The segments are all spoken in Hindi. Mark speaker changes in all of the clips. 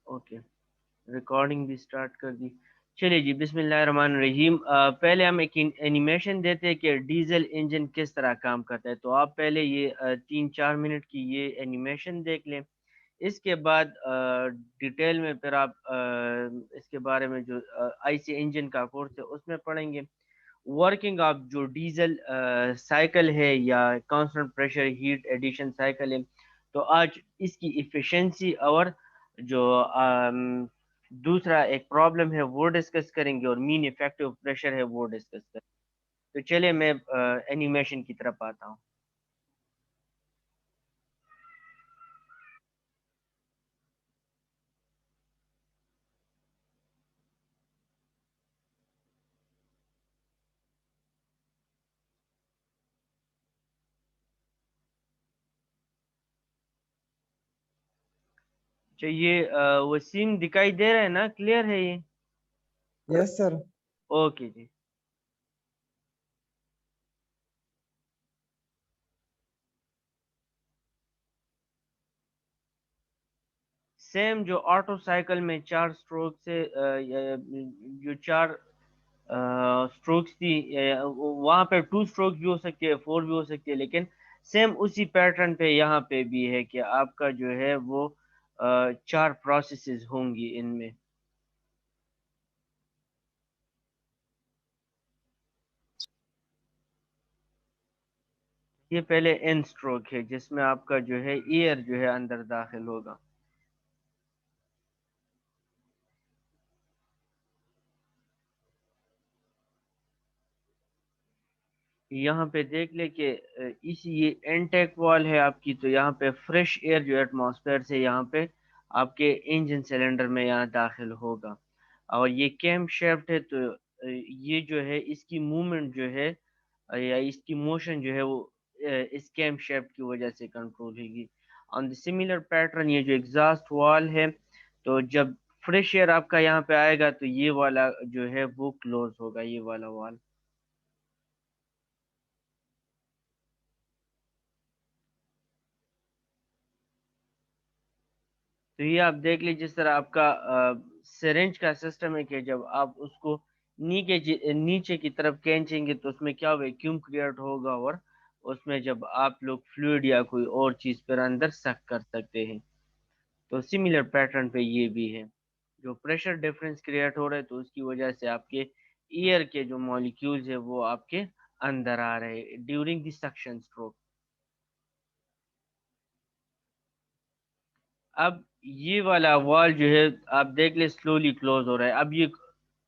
Speaker 1: ओके, रिकॉर्डिंग भी स्टार्ट कर दी। चलिए जी, बिस्मिल्लाहिर्रहमानिर्रहीम। पहले हम एक एनिमेशन देते हैं कि डीजल इंजन किस तरह काम करता है। तो आप पहले ये 3-4 मिनट की ये एनिमेशन देख लें। इसके बाद डिटेल में फिर आप इसके बारे में जो आईसी इंजन का कोर्स है उसमें पढ़ेंगे। वर्किंग ऑफ जो डीजल साइकिल है या constant pressure heat addition cycle है, तो आज इसकी इफिशिएंसी और जो दूसरा एक प्रॉब्लम है वो डिस्कस करेंगे, और मीन इफेक्टिव प्रेशर है वो डिस्कस करेंगे। तो चलिए मैं एनिमेशन की तरफ आता हूँ। तो ये वसीम दिखाई दे रहा है ना, क्लियर है ये?
Speaker 2: Yes sir.
Speaker 1: ओके जी। सेम जो ऑटो साइकिल में 4 स्ट्रोक से जो 4 स्ट्रोक्स थी, वहां पे 2 स्ट्रोक्स भी हो सकती है, 4 भी हो सकती है, लेकिन सेम उसी पैटर्न पे यहाँ पे भी है कि आपका जो है वो 4 प्रोसेसेस होंगी इनमें। ये पहले एन स्ट्रोक है जिसमें आपका जो है एयर जो है अंदर दाखिल होगा। यहाँ पे देख ले कि इसी ये एनटेक वॉल है आपकी, तो यहाँ पे फ्रेश एयर जो एटमॉस्फेयर से यहाँ पे आपके इंजन सिलेंडर में यहाँ दाखिल होगा। और ये कैम शेफ्ट है, तो ये जो है इसकी मूवमेंट जो है या इसकी मोशन जो है वो इस कैम शेफ्ट की वजह से कंट्रोल होगी। ऑन द सिमिलर पैटर्न ये जो एग्जॉस्ट वॉल है, तो जब फ्रेश एयर आपका यहाँ पे आएगा तो ये वाला जो है वो क्लोज होगा, ये वाला वॉल। तो ये आप देख लीजिए, जिस तरह आपका सिरिंज का सिस्टम है कि जब आप उसको नीचे की तरफ खींचेंगे तो उसमें क्या वैक्यूम क्रिएट होगा, और उसमें जब आप लोग फ्लूइड या कोई और चीज पर अंदर सक कर सकते हैं। तो सिमिलर पैटर्न पे ये भी है। जो प्रेशर डिफरेंस क्रिएट हो रहा है तो उसकी वजह से आपके ईयर के जो मॉलिक्यूल्स है वो आपके अंदर आ रहे हैं ड्यूरिंग द सक्शन स्ट्रोक। अब ये वाला वॉल जो है आप देख ले स्लोली क्लोज हो रहा है। अब ये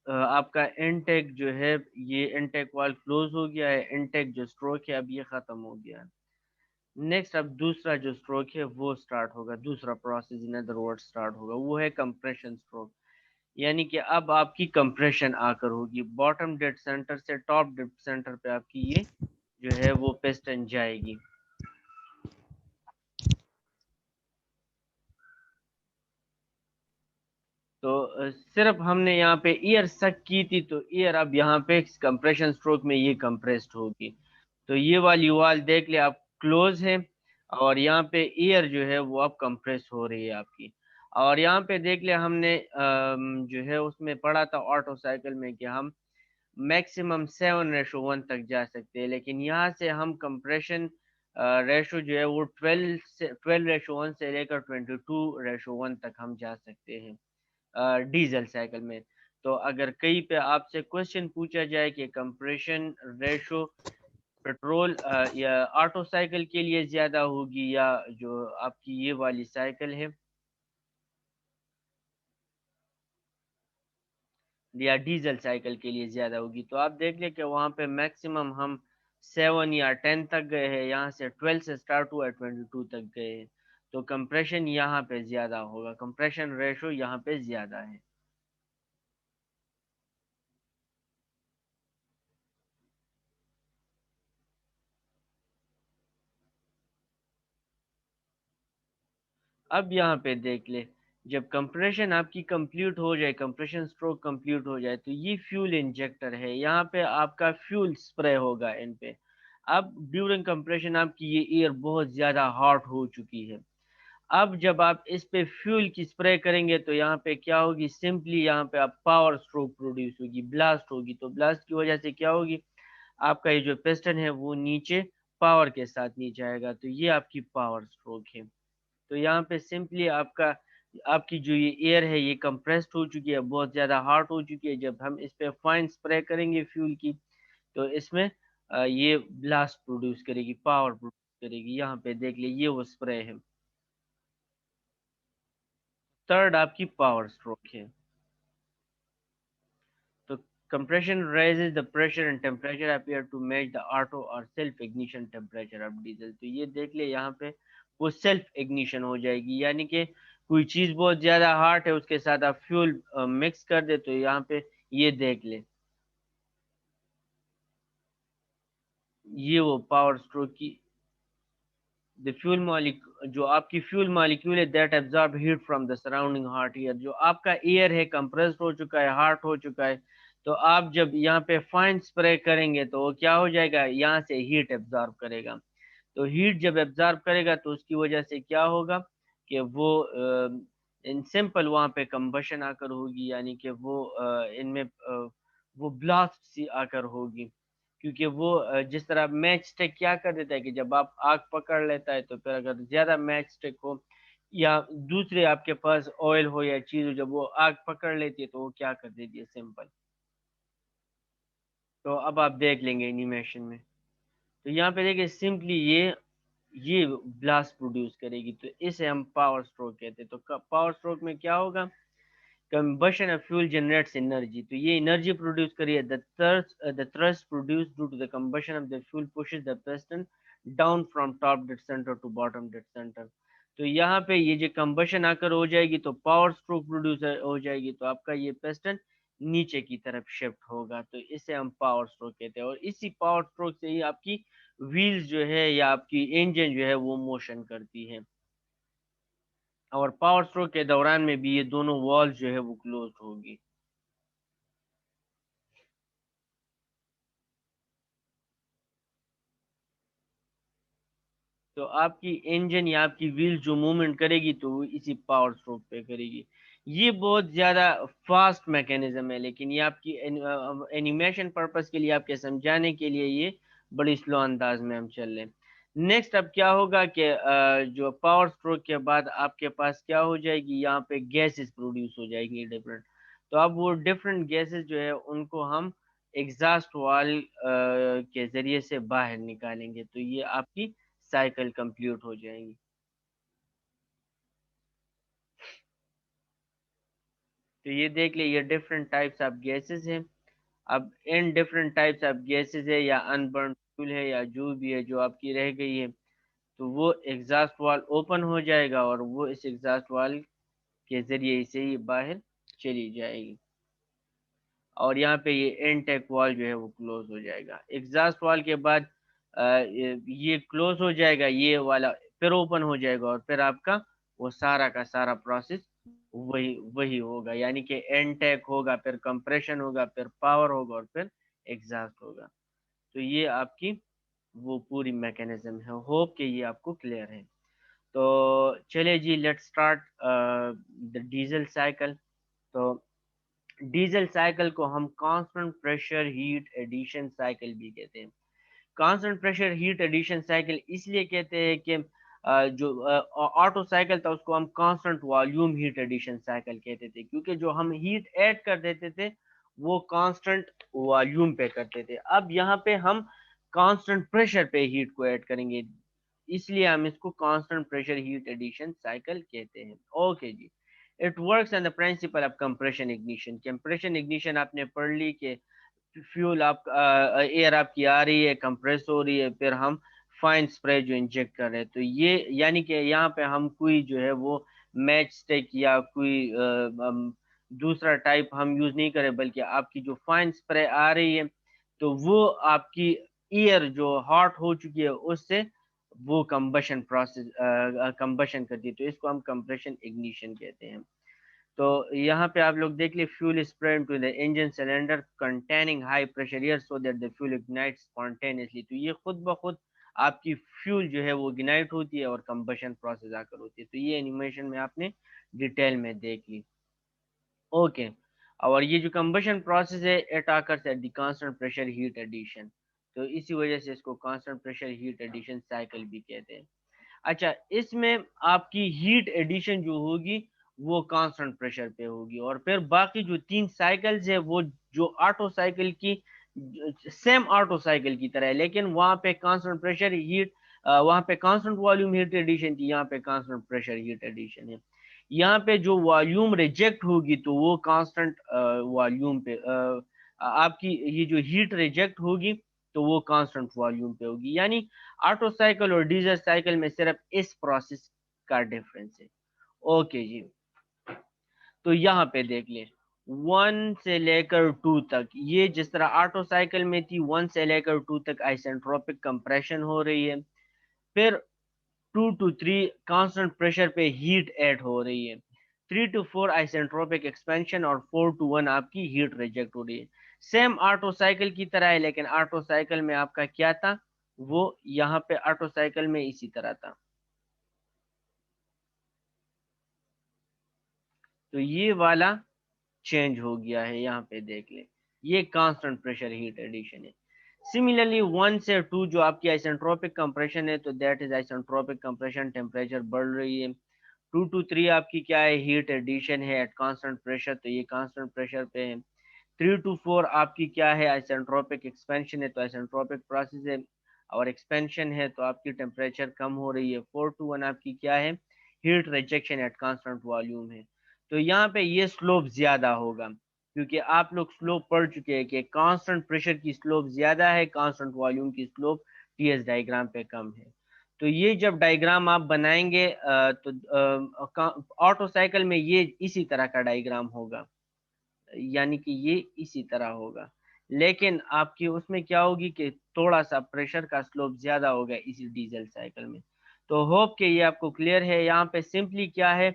Speaker 1: आपका इनटेक जो है, ये इनटेक वॉल क्लोज हो गया है। इनटेक जो स्ट्रोक है अब ये खत्म हो गया है। नेक्स्ट अब दूसरा जो स्ट्रोक है वो स्टार्ट होगा, दूसरा process in other word start होगा, वो है कंप्रेशन स्ट्रोक। यानी कि अब आपकी कंप्रेशन आकर होगी, बॉटम डेड सेंटर से टॉप डेड सेंटर पे आपकी ये जो है वो पिस्टन जाएगी। तो सिर्फ हमने यहाँ पे ईयर सक की थी, तो ईयर अब यहाँ पे कंप्रेशन स्ट्रोक में ये कंप्रेस्ड होगी। तो ये वाली वाल देख ले आप क्लोज है, और यहाँ पे ईयर जो है वो अब कंप्रेस हो रही है आपकी। और यहाँ पे देख ले हमने जो है उसमें पढ़ा था ऑटो साइकिल में कि हम मैक्सिमम 7:1 तक जा सकते हैं, लेकिन यहाँ से हम कंप्रेशन रेशो जो है वो 12:1 से लेकर 22:1 तक हम जा सकते हैं डीजल साइकिल में। तो अगर कहीं पे आपसे क्वेश्चन पूछा जाए कि कंप्रेशन रेशो पेट्रोल या ऑटो साइकिल के लिए ज्यादा होगी या जो आपकी ये वाली साइकिल है या डीजल साइकिल के लिए ज्यादा होगी, तो आप देख लें कि वहां पे मैक्सिमम हम 7 या 10 तक गए हैं, यहाँ से 12 से स्टार्ट हुआ 22 तक गए हैं। तो कंप्रेशन यहाँ पे ज्यादा होगा, कंप्रेशन रेशो यहाँ पे ज्यादा है। अब यहाँ पे देख ले, जब कंप्रेशन आपकी कंप्लीट हो जाए, कंप्रेशन स्ट्रोक कंप्लीट हो जाए, तो ये फ्यूल इंजेक्टर है, यहाँ पे आपका फ्यूल स्प्रे होगा इन पे। अब ड्यूरिंग कंप्रेशन आपकी ये एयर बहुत ज्यादा हॉट हो चुकी है। अब जब आप इस पे फ्यूल की स्प्रे करेंगे तो यहाँ पे क्या होगी, सिंपली यहाँ पे आप पावर स्ट्रोक प्रोड्यूस होगी, ब्लास्ट होगी। तो ब्लास्ट की वजह से क्या होगी, आपका ये जो पिस्टन है वो नीचे पावर के साथ नीचे आएगा। तो ये आपकी पावर स्ट्रोक है। तो यहाँ पे सिंपली आपका आपकी जो ये एयर है ये कंप्रेस्ड हो चुकी है, बहुत ज़्यादा हॉट हो चुकी है। जब हम इस पे फाइन स्प्रे करेंगे फ्यूल की तो इसमें ये ब्लास्ट प्रोड्यूस करेगी, पावर प्रोड्यूस करेगी। यहाँ पे देख लीजिए ये वो स्प्रे है। थर्ड आपकी पावर स्ट्रोक है। तो compression raises the pressure and temperature appear to match the auto or self ignition temperature of diesel। तो ये देख ले यहाँ पे वो सेल्फ इग्निशन हो जाएगी, यानी कि कोई चीज बहुत ज्यादा हार्ड है उसके साथ आप फ्यूल मिक्स कर दे तो यहाँ पे ये देख ले, ये वो पावर स्ट्रोक की द फ्यूल मॉलिक्यूल, जो आपकी फ्यूल मॉलिक्यूल है that absorb heat from the surrounding hot air. जो आपका एयर है कंप्रेस्ड हो चुका है, हॉट हो चुका है, तो आप जब यहाँ पे फाइन स्प्रे करेंगे तो वो क्या हो जाएगा, यहाँ से हीट एब्जॉर्ब करेगा। तो हीट जब एब्जॉर्ब करेगा तो उसकी वजह से क्या होगा कि वो इन सिंपल वहाँ पे कंबशन आकर होगी, यानी कि वो इनमें वो ब्लास्ट सी आकर होगी। क्योंकि वो जिस तरह मैच स्टिक क्या कर देता है कि जब आप आग पकड़ लेता है तो फिर अगर ज्यादा मैच स्टिक हो या दूसरे आपके पास ऑयल हो या चीज हो, जब वो आग पकड़ लेती है तो वो क्या कर देती है सिंपल। तो अब आप देख लेंगे एनिमेशन में। तो यहाँ पे देखिए सिंपली ये ब्लास्ट प्रोड्यूस करेगी, तो इसे हम पावर स्ट्रोक कहते हैं। तो पावर स्ट्रोक में क्या होगा, combustion of fuel generates energy। तो ये एनर्जी प्रोड्यूस करिए। the thrust produced due to the combustion of the fuel pushes the piston down from top dead center to bottom dead center। तो यहाँ पे ये जो कंबशन आकर हो जाएगी तो पावर स्ट्रोक प्रोड्यूस हो जाएगी, तो आपका ये पिस्टन नीचे की तरफ शिफ्ट होगा। तो इसे हम पावर स्ट्रोक कहते हैं। और इसी पावर स्ट्रोक से ही आपकी व्हील्स जो है या आपकी इंजन जो है वो मोशन करती है। और पावर स्ट्रोक के दौरान में भी ये दोनों वॉल्व जो है वो क्लोज होगी। तो आपकी इंजन या आपकी व्हील जो मूवमेंट करेगी तो वो इसी पावर स्ट्रोक पे करेगी। ये बहुत ज्यादा फास्ट मैकेनिज्म है, लेकिन ये आपकी एनिमेशन पर्पस के लिए, आपके समझाने के लिए ये बड़ी स्लो अंदाज में हम चल रहे हैं। नेक्स्ट अब क्या होगा कि जो पावर स्ट्रोक के बाद आपके पास क्या हो जाएगी, यहाँ पे गैसेस प्रोड्यूस हो जाएंगी डिफरेंट। तो अब वो डिफरेंट गैसेस जो है उनको हम एग्जॉस्ट वाल के जरिए से बाहर निकालेंगे, तो ये आपकी साइकिल कंप्लीट हो जाएंगी। तो ये देख लिए ये डिफरेंट टाइप्स ऑफ गैसेस हैं। अब in different types of gases है या अनबर्न फ्यूल है या जो भी है जो आपकी रह गई है, तो वो एग्जॉस्ट वाल ओपन हो जाएगा और वो इस एग्जॉस्ट वाल के जरिए से ही बाहर चली जाएगी। और यहाँ पे ये इनटेक वाल जो है वो क्लोज हो जाएगा। एग्जॉस्ट वाल के बाद ये क्लोज हो जाएगा, ये वाला फिर ओपन हो जाएगा और फिर आपका वो सारा का सारा प्रोसेस वही वही होगा, यानी कि इनटेक होगा, फिर कंप्रेशन होगा, फिर पावर होगा और फिर एग्जॉस्ट होगा। तो ये आपकी वो पूरी मैकेनिज्म है। होप कि ये आपको क्लियर है। तो चलिए जी, let's start the diesel cycle. तो डीजल साइकिल को हम constant pressure heat addition cycle भी कहते हैं। Constant pressure heat addition cycle इसलिए कहते हैं कि जो ऑटो साइकिल था उसको हम constant volume heat addition cycle कहते थे, क्योंकि जो हम हीट ऐड कर देते थे वो कांस्टेंट वॉल्यूम पे करते थे। अब यहाँ पे हम कांस्टेंट प्रेशर पे हीट को ऐड करेंगे, इसलिए हम इसको constant pressure heat addition cycle कहते हैं। ओके जी। It works on the principle of compression ignition. Compression ignition आपने पढ़ ली कि फ्यूल आप एयर आपकी आ रही है, कंप्रेस हो रही है, फिर हम फाइन स्प्रे जो इंजेक्ट कर रहे हैं। तो ये यानी कि यहाँ पे हम कोई जो है वो मैच स्टिक या कोई दूसरा टाइप हम यूज नहीं करें, बल्कि आपकी जो फाइन स्प्रे आ रही है तो वो आपकी ईयर जो हॉट हो चुकी है उससे वो कंबशन प्रोसेस कंबशन करती है। तो इसको हम कंप्रेशन इग्निशन कहते हैं। तो यहाँ पे आप लोग देख लिए, fuel spray into the engine cylinder containing high pressure air so that the fuel ignites spontaneously. तो ये खुद ब खुद आपकी फ्यूल जो है वो इग्नाइट होती है और कंबशन प्रोसेस आकर होती है। तो ये एनिमेशन में आपने डिटेल में देख ली। ओके, और ये जो कंबशन प्रोसेस है it occurs at the constant pressure heat addition, तो इसी वजह से इसको constant pressure heat addition cycle भी कहते हैं। अच्छा, इसमें आपकी हीट एडिशन जो होगी वो कांस्टेंट प्रेशर पे होगी, और फिर बाकी जो 3 साइकिल्स है वो जो ऑटो साइकिल की सेम ऑटो साइकिल की तरह है, लेकिन वहां पे कांस्टेंट प्रेशर हीट, वहां पे कांस्टेंट वॉल्यूम हीट एडिशन थी, यहाँ पे कांस्टेंट प्रेशर हीट एडिशन है। यहाँ पे जो वॉल्यूम रिजेक्ट होगी तो वो कांस्टेंट वॉल्यूम पे, आपकी ये जो हीट रिजेक्ट होगी तो वो कांस्टेंट वॉल्यूम पे होगी। यानी ऑटो साइकिल और डीजल साइकिल में सिर्फ इस प्रोसेस का डिफरेंस है। ओके जी, तो यहाँ पे देख ले 1 से लेकर 2 तक, ये जिस तरह ऑटो साइकिल में थी 1 से लेकर 2 तक आइसेंट्रोपिक कंप्रेशन हो रही है, फिर 2 to 3 कांस्टेंट प्रेशर पे हीट ऐड हो रही है, 3 to 4 आइसेंट्रोपिक एक्सपेंशन, और 4 to 1 आपकी हीट रिजेक्ट हो रही है। सेम ऑटो साइकिल की तरह है, लेकिन ऑटो साइकिल में आपका क्या था, वो यहाँ पे ऑटो साइकिल में इसी तरह था। तो ये वाला चेंज हो गया है, यहाँ पे देख ले, ये कांस्टेंट प्रेशर हीट एडिशन है। सिमिलरली 1 से 2 जो आपकी आइसेंट्रोपिक कंप्रेशन है, तो that is isentropic compression, temperature बढ़ रही है। 2 to 3 आपकी क्या है, हीट एडिशन है एट कांस्टेंट प्रेशर, तो ये कांस्टेंट प्रेशर पे है। 3 to 4 आपकी क्या है, आइसेंट्रोपिक एक्सपेंशन है, तो आइसेंट्रोपिक प्रोसेस है और एक्सपेंशन है, तो आपकी टेम्परेचर कम हो रही है। 4 to 1 आपकी क्या है, heat rejection eight constant volume है। तो यहाँ पे ये स्लोप ज्यादा होगा, क्योंकि आप लोग स्लोप पढ़ चुके हैं कि कांस्टेंट प्रेशर की स्लोप ज्यादा है, कांस्टेंट वॉल्यूम की स्लोप टीएस डायग्राम पे कम है। तो ये जब डायग्राम आप बनाएंगे तो ऑटो साइकिल में ये इसी तरह का डायग्राम होगा, यानी कि ये इसी तरह होगा, लेकिन आपकी उसमें क्या होगी कि थोड़ा सा प्रेशर का स्लोप ज्यादा होगा इसी डीजल साइकिल में। तो होप कि ये आपको क्लियर है। यहाँ पे सिंपली क्या है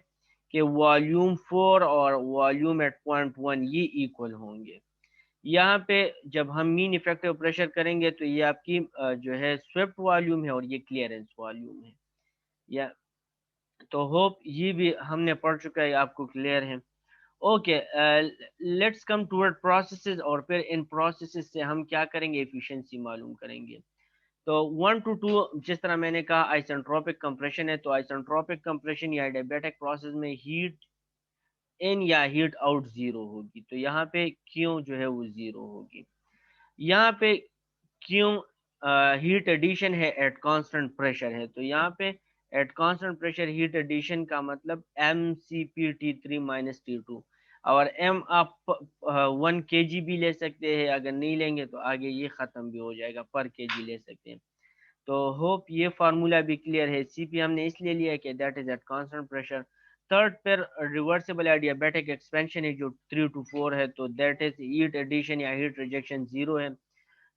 Speaker 1: कि वॉल्यूम 4 और वॉल्यूम एट पॉइंट 1 ये इक्वल होंगे। यहाँ पे जब हम मीन इफेक्टिव प्रेशर करेंगे तो ये आपकी जो है स्वेप्ट वॉल्यूम है और ये क्लियरेंस वॉल्यूम है। या तो होप ये भी हमने पढ़ चुका है, आपको क्लियर है। Okay, let's come toward processes, और फिर इन प्रोसेसेस से हम क्या करेंगे, एफिशिएंसी मालूम करेंगे। तो 1 to 2 जिस तरह मैंने कहा आइसेंट्रोपिक कंप्रेशन है, तो आइसेंट्रोपिक कंप्रेशन या एडियाबैटिक प्रोसेस में हीट इन या हीट आउट जीरो होगी, तो यहाँ पे क्यों जो है वो जीरो होगी। यहाँ पे क्यों हीट एडिशन है एट कांस्टेंट प्रेशर है, तो यहाँ पे at constant pressure heat addition का मतलब mCp T3 - T2, और m आप 1 kg भी ले सकते हैं, अगर नहीं लेंगे तो आगे ये खत्म भी हो जाएगा, पर kg ले सकते हैं। तो होप ये फार्मूला भी क्लियर है। सीपी हमने इसलिए लिया कि that is at constant pressure. Third पर रिवर्सिबल एडियाबैटिक एक्सपेंशन है जो 3 to 4 है, तो दैट इज हीट एडिशन या हीट रिजेक्शन जीरो है।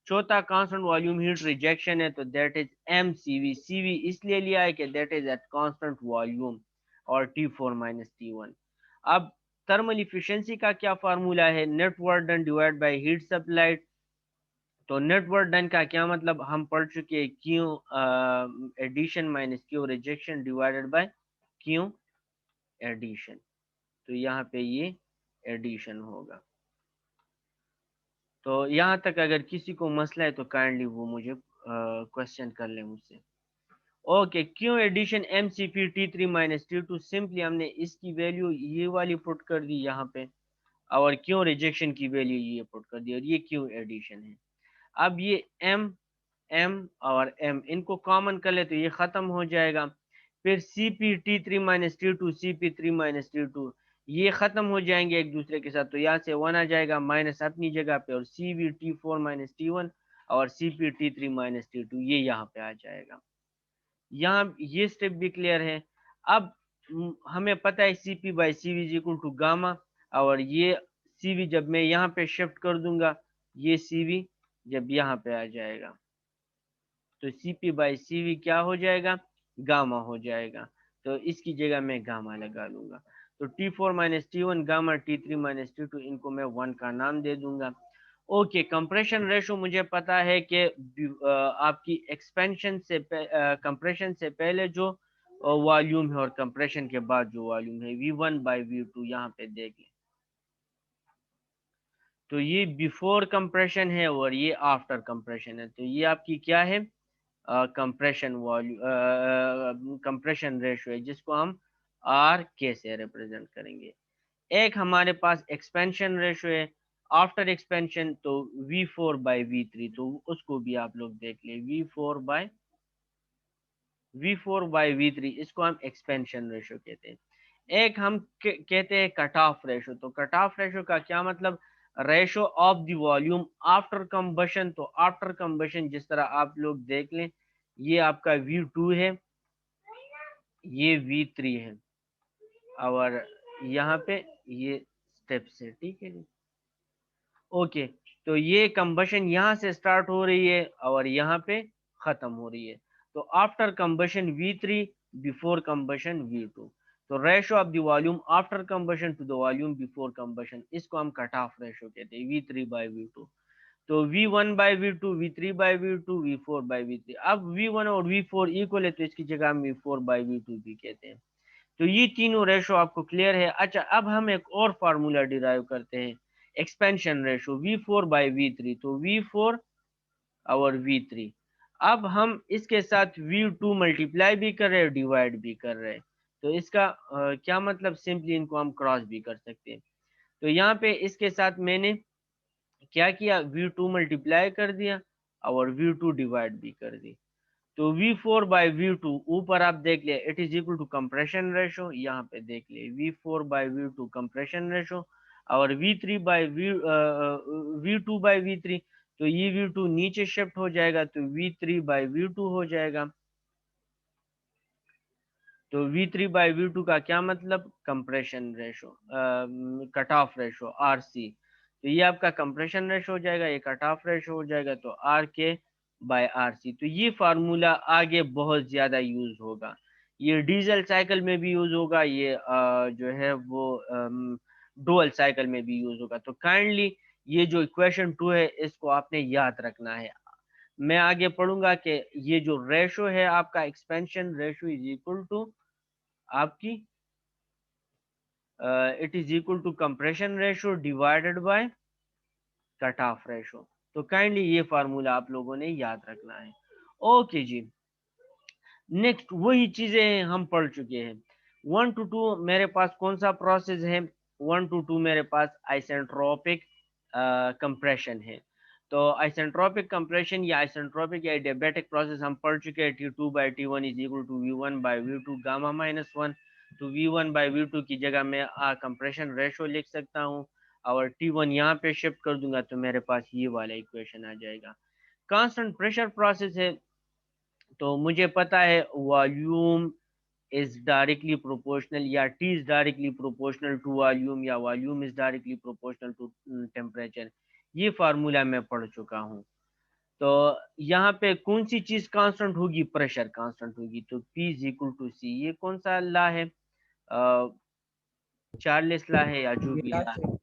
Speaker 1: चौथा कांस्टेंट वॉल्यूम हीट रिजेक्शन है, तो that is M CV. CV इसलिए लिया है कि that is at constant volume, और T4 - T1। अब थर्मल इफिशिएंसी का क्या फार्मूला है, net work done divide by heat supplied. तो नेट वर्क डन का क्या मतलब हम पढ़ चुके हैं, Q addition minus Q rejection divided by Q addition, तो यहाँ पे ये एडिशन होगा। तो यहाँ तक अगर किसी को मसला है तो काइंडली वो मुझे क्वेश्चन कर ले मुझसे। ओके, क्यों addition mCp T3 - T2, simply हमने इसकी वैल्यू ये वाली पुट कर दी यहाँ पे, और क्यों रिजेक्शन की वैल्यू ये पुट कर दी, और ये क्यों एडिशन है। अब ये m m और m इनको कॉमन कर ले तो ये खत्म हो जाएगा। फिर CpT3 - T2 CP3 - T2 ये खत्म हो जाएंगे एक दूसरे के साथ, तो यहाँ से 1 आ जाएगा माइनस अपनी जगह पे, और CvT4 - T1 और CpT3 - T2 ये यहाँ पे आ जाएगा। यहाँ ये स्टेप भी क्लियर है। अब हमें पता है CP/CV is equal to gamma, और ये CV जब मैं यहाँ पे शिफ्ट कर दूंगा, ये CV जब यहाँ पे आ जाएगा तो CP/CV क्या हो जाएगा, गामा हो जाएगा। तो इसकी जगह मैं गामा लगा लूंगा। तो T4 - T1 gamma, T3 - T2 इनको मैं 1 का नाम दे दूंगा। ओके, कंप्रेशन रेशो मुझे पता है कि आपकी एक्सपेंशन से कंप्रेशन से पहले जो वॉल्यूम है और कंप्रेशन के बाद जो वॉल्यूम है V1/V2 यहाँ पे देख लें। तो ये बिफोर कंप्रेशन है और ये आफ्टर कंप्रेशन है। तो ये आपकी क्या है, कंप्रेशन वॉल्यूम कंप्रेशन रेशो है, जिसको हम आर के से रिप्रेजेंट करेंगे। एक हमारे पास एक्सपेंशन रेशो है आफ्टर एक्सपेंशन, तो V4/V3, तो उसको भी आप लोग देख ले, V4/V3 इसको हम एक्सपेंशन रेशो कहते हैं। एक हम कहते हैं कट ऑफ रेशो। तो कट ऑफ रेशो का क्या मतलब, ratio of the volume after combustion. तो आफ्टर कंबशन जिस तरह आप लोग देख लें, ये आपका V2 है, ये V3 है, और यहाँ पे ये स्टेप्स है, ठीक है जी। ओके, तो ये कंबशन यहाँ से स्टार्ट हो रही है और यहाँ पे खत्म हो रही है। तो after combustion V3, before combustion V2। तो ratio of the volume after combustion to the volume before combustion, इसको हम कट ऑफ रेशो कहते हैं, V3/V2। तो V1/V2, V3/V2, V4/V3। अब V1 और V4 इक्वल है, तो इसकी जगह हम V4/V2 भी कहते हैं। तो ये तीनों रेशो आपको क्लियर है। अच्छा, अब हम एक और फार्मूला डिराइव करते हैं, एक्सपेंशन रेशो V4/V3। तो V4 और V3, अब हम इसके साथ V2 मल्टीप्लाई भी कर रहे हैं, डिवाइड भी कर रहे हैं। तो इसका क्या मतलब, सिंपली इनको हम क्रॉस भी कर सकते हैं। तो यहाँ पे इसके साथ मैंने क्या किया, V2 मल्टीप्लाई कर दिया और V2 डिवाइड भी कर दी। तो V4/V2 ऊपर आप देख लिया, it is equal to compression ratio, यहाँ पे देख लिए V4/V2 कंप्रेशन रेशो, और V2/V3, तो ये V2 नीचे शिफ्ट हो जाएगा, तो V3/V2 हो जाएगा। तो V3/V2 का क्या मतलब, compression ratio, cut off ratio RC। तो ये आपका कंप्रेशन रेशो हो जाएगा, ये कट ऑफ रेशो हो जाएगा, तो RK/RC। तो ये फार्मूला आगे बहुत ज्यादा यूज होगा, ये डीजल साइकिल में भी यूज होगा, ये जो है वो डुअल साइकिल में भी यूज होगा। तो काइंडली ये जो इक्वेशन 2 है, इसको आपने याद रखना है। मैं आगे पढ़ूंगा कि ये जो रेशो है आपका, expansion ratio is equal to आपकी it is equal to compression ratio divided by cut off ratio. तो काइंडली ये फार्मूला आप लोगों ने याद रखना है। ओके जी, नेक्स्ट वही चीजें हम पढ़ चुके हैं। 1 to 2 मेरे पास कौन सा प्रोसेस है, 1 to 2 मेरे पास आइसेंट्रोपिक कंप्रेशन है। तो आइसेंट्रोपिक कंप्रेशन या आइसेंट्रोपिक या एडियाबैटिक प्रोसेस हम पढ़ चुके हैं। T2/T1 is equal to V1/V2 गामा-1। तो V1/V2 की जगह मैं कंप्रेशन रेशो लिख सकता हूँ, और T1 यहाँ पे शिफ्ट कर दूंगा, तो मेरे पास ये वाला इक्वेशन आ जाएगा। कांस्टेंट प्रेशर प्रोसेस है, तो मुझे पता है वॉल्यूम इज डायरेक्टली प्रोपोर्शनल, या T is directly proportional to volume, या volume is directly proportional to temperature. ये फार्मूला मैं पढ़ चुका हूँ। तो यहाँ पे कौन सी चीज कांस्टेंट होगी, प्रेशर कांस्टेंट होगी। तो P is equal to C, ये कौन सा ला है, चार्ल्स ला है या जो भी ला है।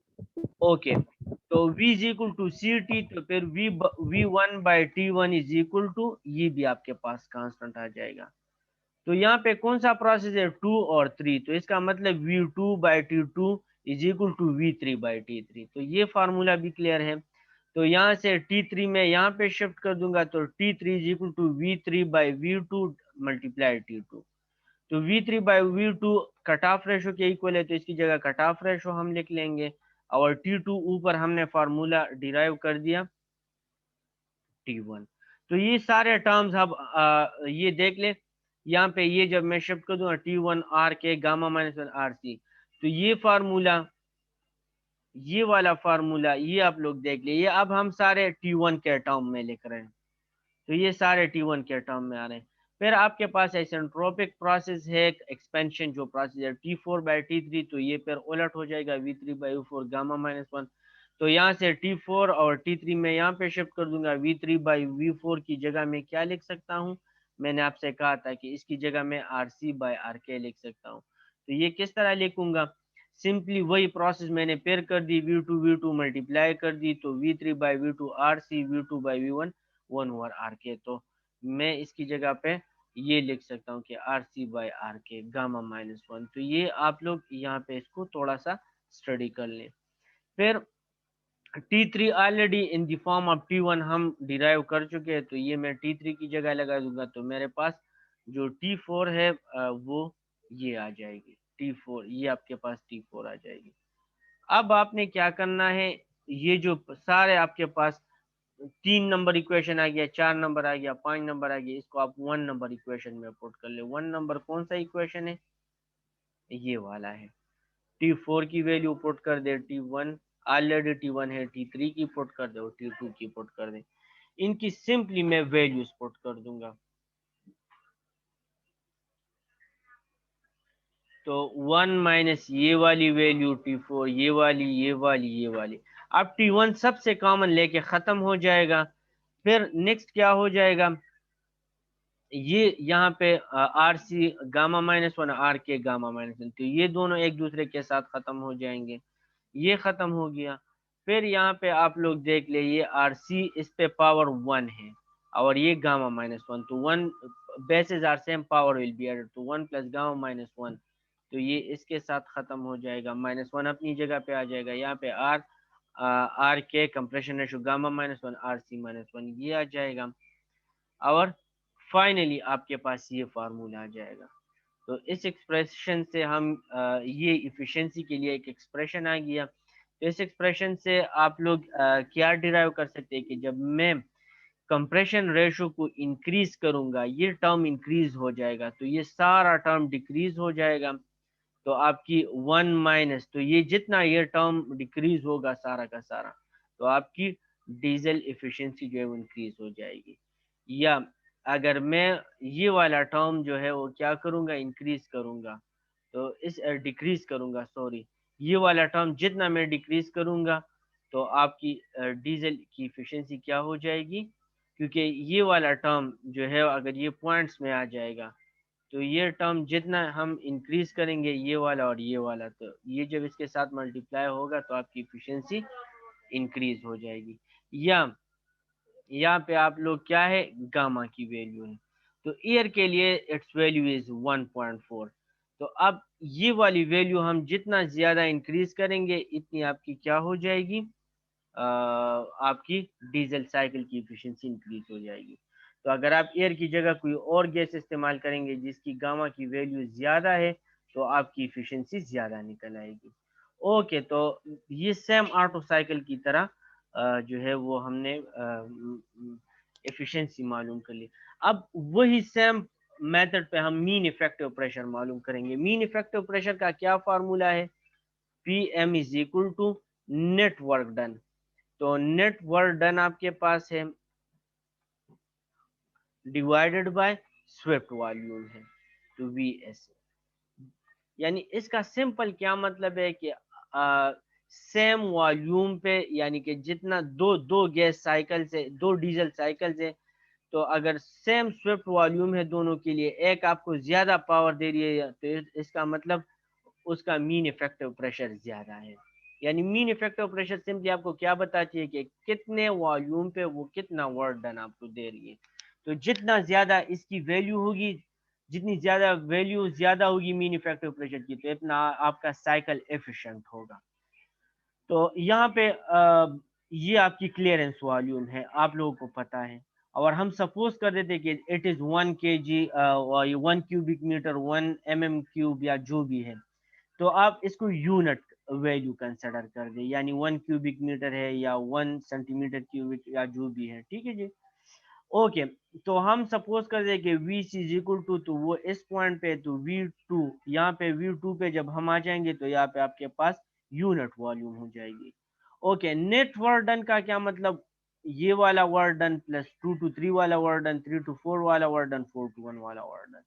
Speaker 1: ओके, तो V is equal to CT, तो फिर V1/T1 इज इक्वल टू, ये भी आपके पास कांस्टेंट आ जाएगा। तो यहाँ पे कौन सा प्रोसेस है, 2 और 3, तो इसका मतलब V2/T2 is equal to V3/T3। तो ये फार्मूला भी क्लियर है। तो यहाँ से T3 में यहाँ पे शिफ्ट कर दूंगा, तो T3 is equal to V3/V2 multiply T2। तो V3/V2 कट ऑफ रेशो के इक्वल है, तो इसकी जगह कट ऑफ रेशो हम लिख लेंगे, और T2 ऊपर हमने फार्मूला डिराइव कर दिया T1। तो ये सारे टर्म्स अब ये देख ले, यहाँ पे ये जब मैं शिफ्ट कर दूंगा T1 RK गामा-1 RC, तो ये फार्मूला, ये वाला फार्मूला, ये आप लोग देख लिए, ये अब हम सारे T1 के टर्म में लिख रहे हैं। तो ये सारे T1 के टर्म में आ रहे हैं। फिर आपके पास आइसेंट्रोपिक प्रोसेस है, एक्सपेंशन जो प्रोसेस है T4/T3, तो ये फिर उलट हो जाएगा V3/V4 गामा-1। तो यहाँ से T4 और T3 में यहाँ पे शिफ्ट कर दूंगा, V3/V4 की जगह में क्या लिख सकता हूँ, मैंने आपसे कहा था कि इसकी जगह में RC/RK लिख सकता हूँ। तो ये किस तरह लिखूंगा, सिंपली वही प्रोसेस मैंने पेयर कर दी, V2 मल्टीप्लाई कर दी, तो V3/V2 RC, V2/V1 1/RK। तो मैं इसकी जगह पे ये लिख सकता हूँ कि RC/RK गामा-1। तो ये आप लोग यहाँ पे इसको थोड़ा सा स्टडी कर लें। फिर T3 already in the form of T1 हम डिराइव कर चुके हैं, तो ये मैं T3 की जगह लगा दूंगा, तो मेरे पास जो T4 है वो ये आ जाएगी T4, ये आपके पास T4 आ जाएगी। अब आपने क्या करना है, ये जो सारे आपके पास 3 नंबर इक्वेशन आ गया, 4 नंबर आ गया, 5 नंबर आ गया, इसको आप 1 नंबर इक्वेशन में पुट कर ले। 1 नंबर कौन सा इक्वेशन है, ये वाला है। T4 की वैल्यू पुट कर दे, T1 ऑलरेडी T1 है, T3 की पुट कर दे और T2 की पुट कर दे। इनकी सिंपली मैं वैल्यूज पुट कर दूंगा। तो 1 माइनस ये वाली वैल्यू T4, ये वाली, ये वाली, ये वाली। अब T1 सबसे कॉमन लेके खत्म हो जाएगा। फिर नेक्स्ट क्या हो जाएगा, ये यहाँ पे RC गामा-1 RK गामा-1, तो ये दोनों एक दूसरे के साथ खत्म हो जाएंगे, ये खत्म हो गया। फिर यहाँ पे आप लोग देख ले, ये RC इस पे पावर 1 है और ये गामा-1, तो 1 basis are same, power will be added, तो 1 प्लस गामा-1, तो ये इसके साथ खत्म हो जाएगा। -1 अपनी जगह पे आ जाएगा। यहाँ पे RK कंप्रेशन रेशो गामा-1 RC-1 ये आ जाएगा। और फाइनली आपके पास ये फार्मूला आ जाएगा। तो इस एक्सप्रेशन से हम ये इफिशिएंसी के लिए एक एक्सप्रेशन आ गया। तो इस एक्सप्रेशन से आप लोग क्या डिराइव कर सकते हैं कि जब मैं कंप्रेशन रेशो को इंक्रीज करूंगा, ये टर्म इंक्रीज हो जाएगा, तो ये सारा टर्म डिक्रीज हो जाएगा। तो आपकी 1 माइनस, तो ये जितना ये टर्म डिक्रीज होगा सारा का सारा, तो आपकी डीजल एफिशिएंसी जो है वो इंक्रीज हो जाएगी। या अगर मैं ये वाला टर्म जो है वो क्या करूंगा, इंक्रीज करूंगा, तो इस डिक्रीज करूंगा, सॉरी, ये वाला टर्म जितना मैं डिक्रीज करूंगा, तो आपकी डीजल की एफिशिएंसी क्या हो जाएगी, क्योंकि ये वाला टर्म जो है अगर ये पॉइंट्स में आ जाएगा, तो ये टर्म जितना हम इंक्रीज करेंगे, ये वाला और ये वाला, तो ये जब इसके साथ मल्टीप्लाई होगा तो आपकी इफिशिएंसी इंक्रीज हो जाएगी। या यहाँ पे आप लोग क्या है, गामा की वैल्यू है, तो ईयर के लिए इट्स वैल्यू इज 1.4। तो अब ये वाली वैल्यू हम जितना ज्यादा इंक्रीज करेंगे, इतनी आपकी क्या हो जाएगी, आपकी डीजल साइकिल की एफिशिएंसी इंक्रीज हो जाएगी। तो अगर आप एयर की जगह कोई और गैस इस्तेमाल करेंगे जिसकी गामा की वैल्यू ज्यादा है, तो आपकी एफिशिएंसी ज्यादा निकल आएगी। ओके, तो ये सेम ऑटो साइकिल की तरह जो है वो हमने एफिशिएंसी मालूम कर ली। अब वही सेम मेथड पे हम मीन इफेक्टिव प्रेशर मालूम करेंगे। मीन इफेक्टिव प्रेशर का क्या फार्मूला है, PM is equal to net work done. तो नेट वर्क डन आपके पास है डिवाइडेड बाय स्वेप्ट वॉल्यूम है, तो VS। यानी इसका सिंपल क्या मतलब है कि सेम वॉल्यूम पे, यानी कि जितना दो दो गैस साइकिल से, दो डीजल साइकिल से, तो अगर सेम स्विफ्ट वॉल्यूम है दोनों के लिए, एक आपको ज्यादा पावर दे रही है, तो इसका मतलब उसका मीन इफेक्टिव प्रेशर ज्यादा है। यानी मीन इफेक्टिव प्रेशर सिंपली आपको क्या बताती है कि कितने वॉल्यूम पे वो कितना वर्क डन आपको दे रही है। तो जितना ज्यादा इसकी वैल्यू होगी, जितनी ज्यादा वैल्यू ज्यादा होगी मीन इफेक्टिव प्रेशर की, तो इतना आपका साइकिल एफिशिएंट होगा। तो यहाँ पे ये आपकी क्लियरेंस वॉल्यूम है, आप लोगों को पता है। और हम सपोज कर देते कि इट इज 1 kg, 1 क्यूबिक मीटर, 1 mm³ या जो भी है, तो आप इसको यूनिट वैल्यू कंसिडर कर दे, यानी 1 क्यूबिक मीटर है या 1 सेंटीमीटर क्यूबिक या जो भी है, ठीक है जी। ओके, तो हम सपोज कर दे कि V इज इक्वल टू, तो वो इस पॉइंट पे, तो V2, यहाँ पे V2 पे जब हम आ जाएंगे, तो यहाँ पे आपके पास यूनिट वॉल्यूम हो जाएगी। ओके, नेट वर्क डन का क्या मतलब, ये वाला वर्क डन प्लस 2 to 3 वाला वर्क डन, 3 to 4 वाला वर्क डन, 4 to 1 वाला वर्क डन।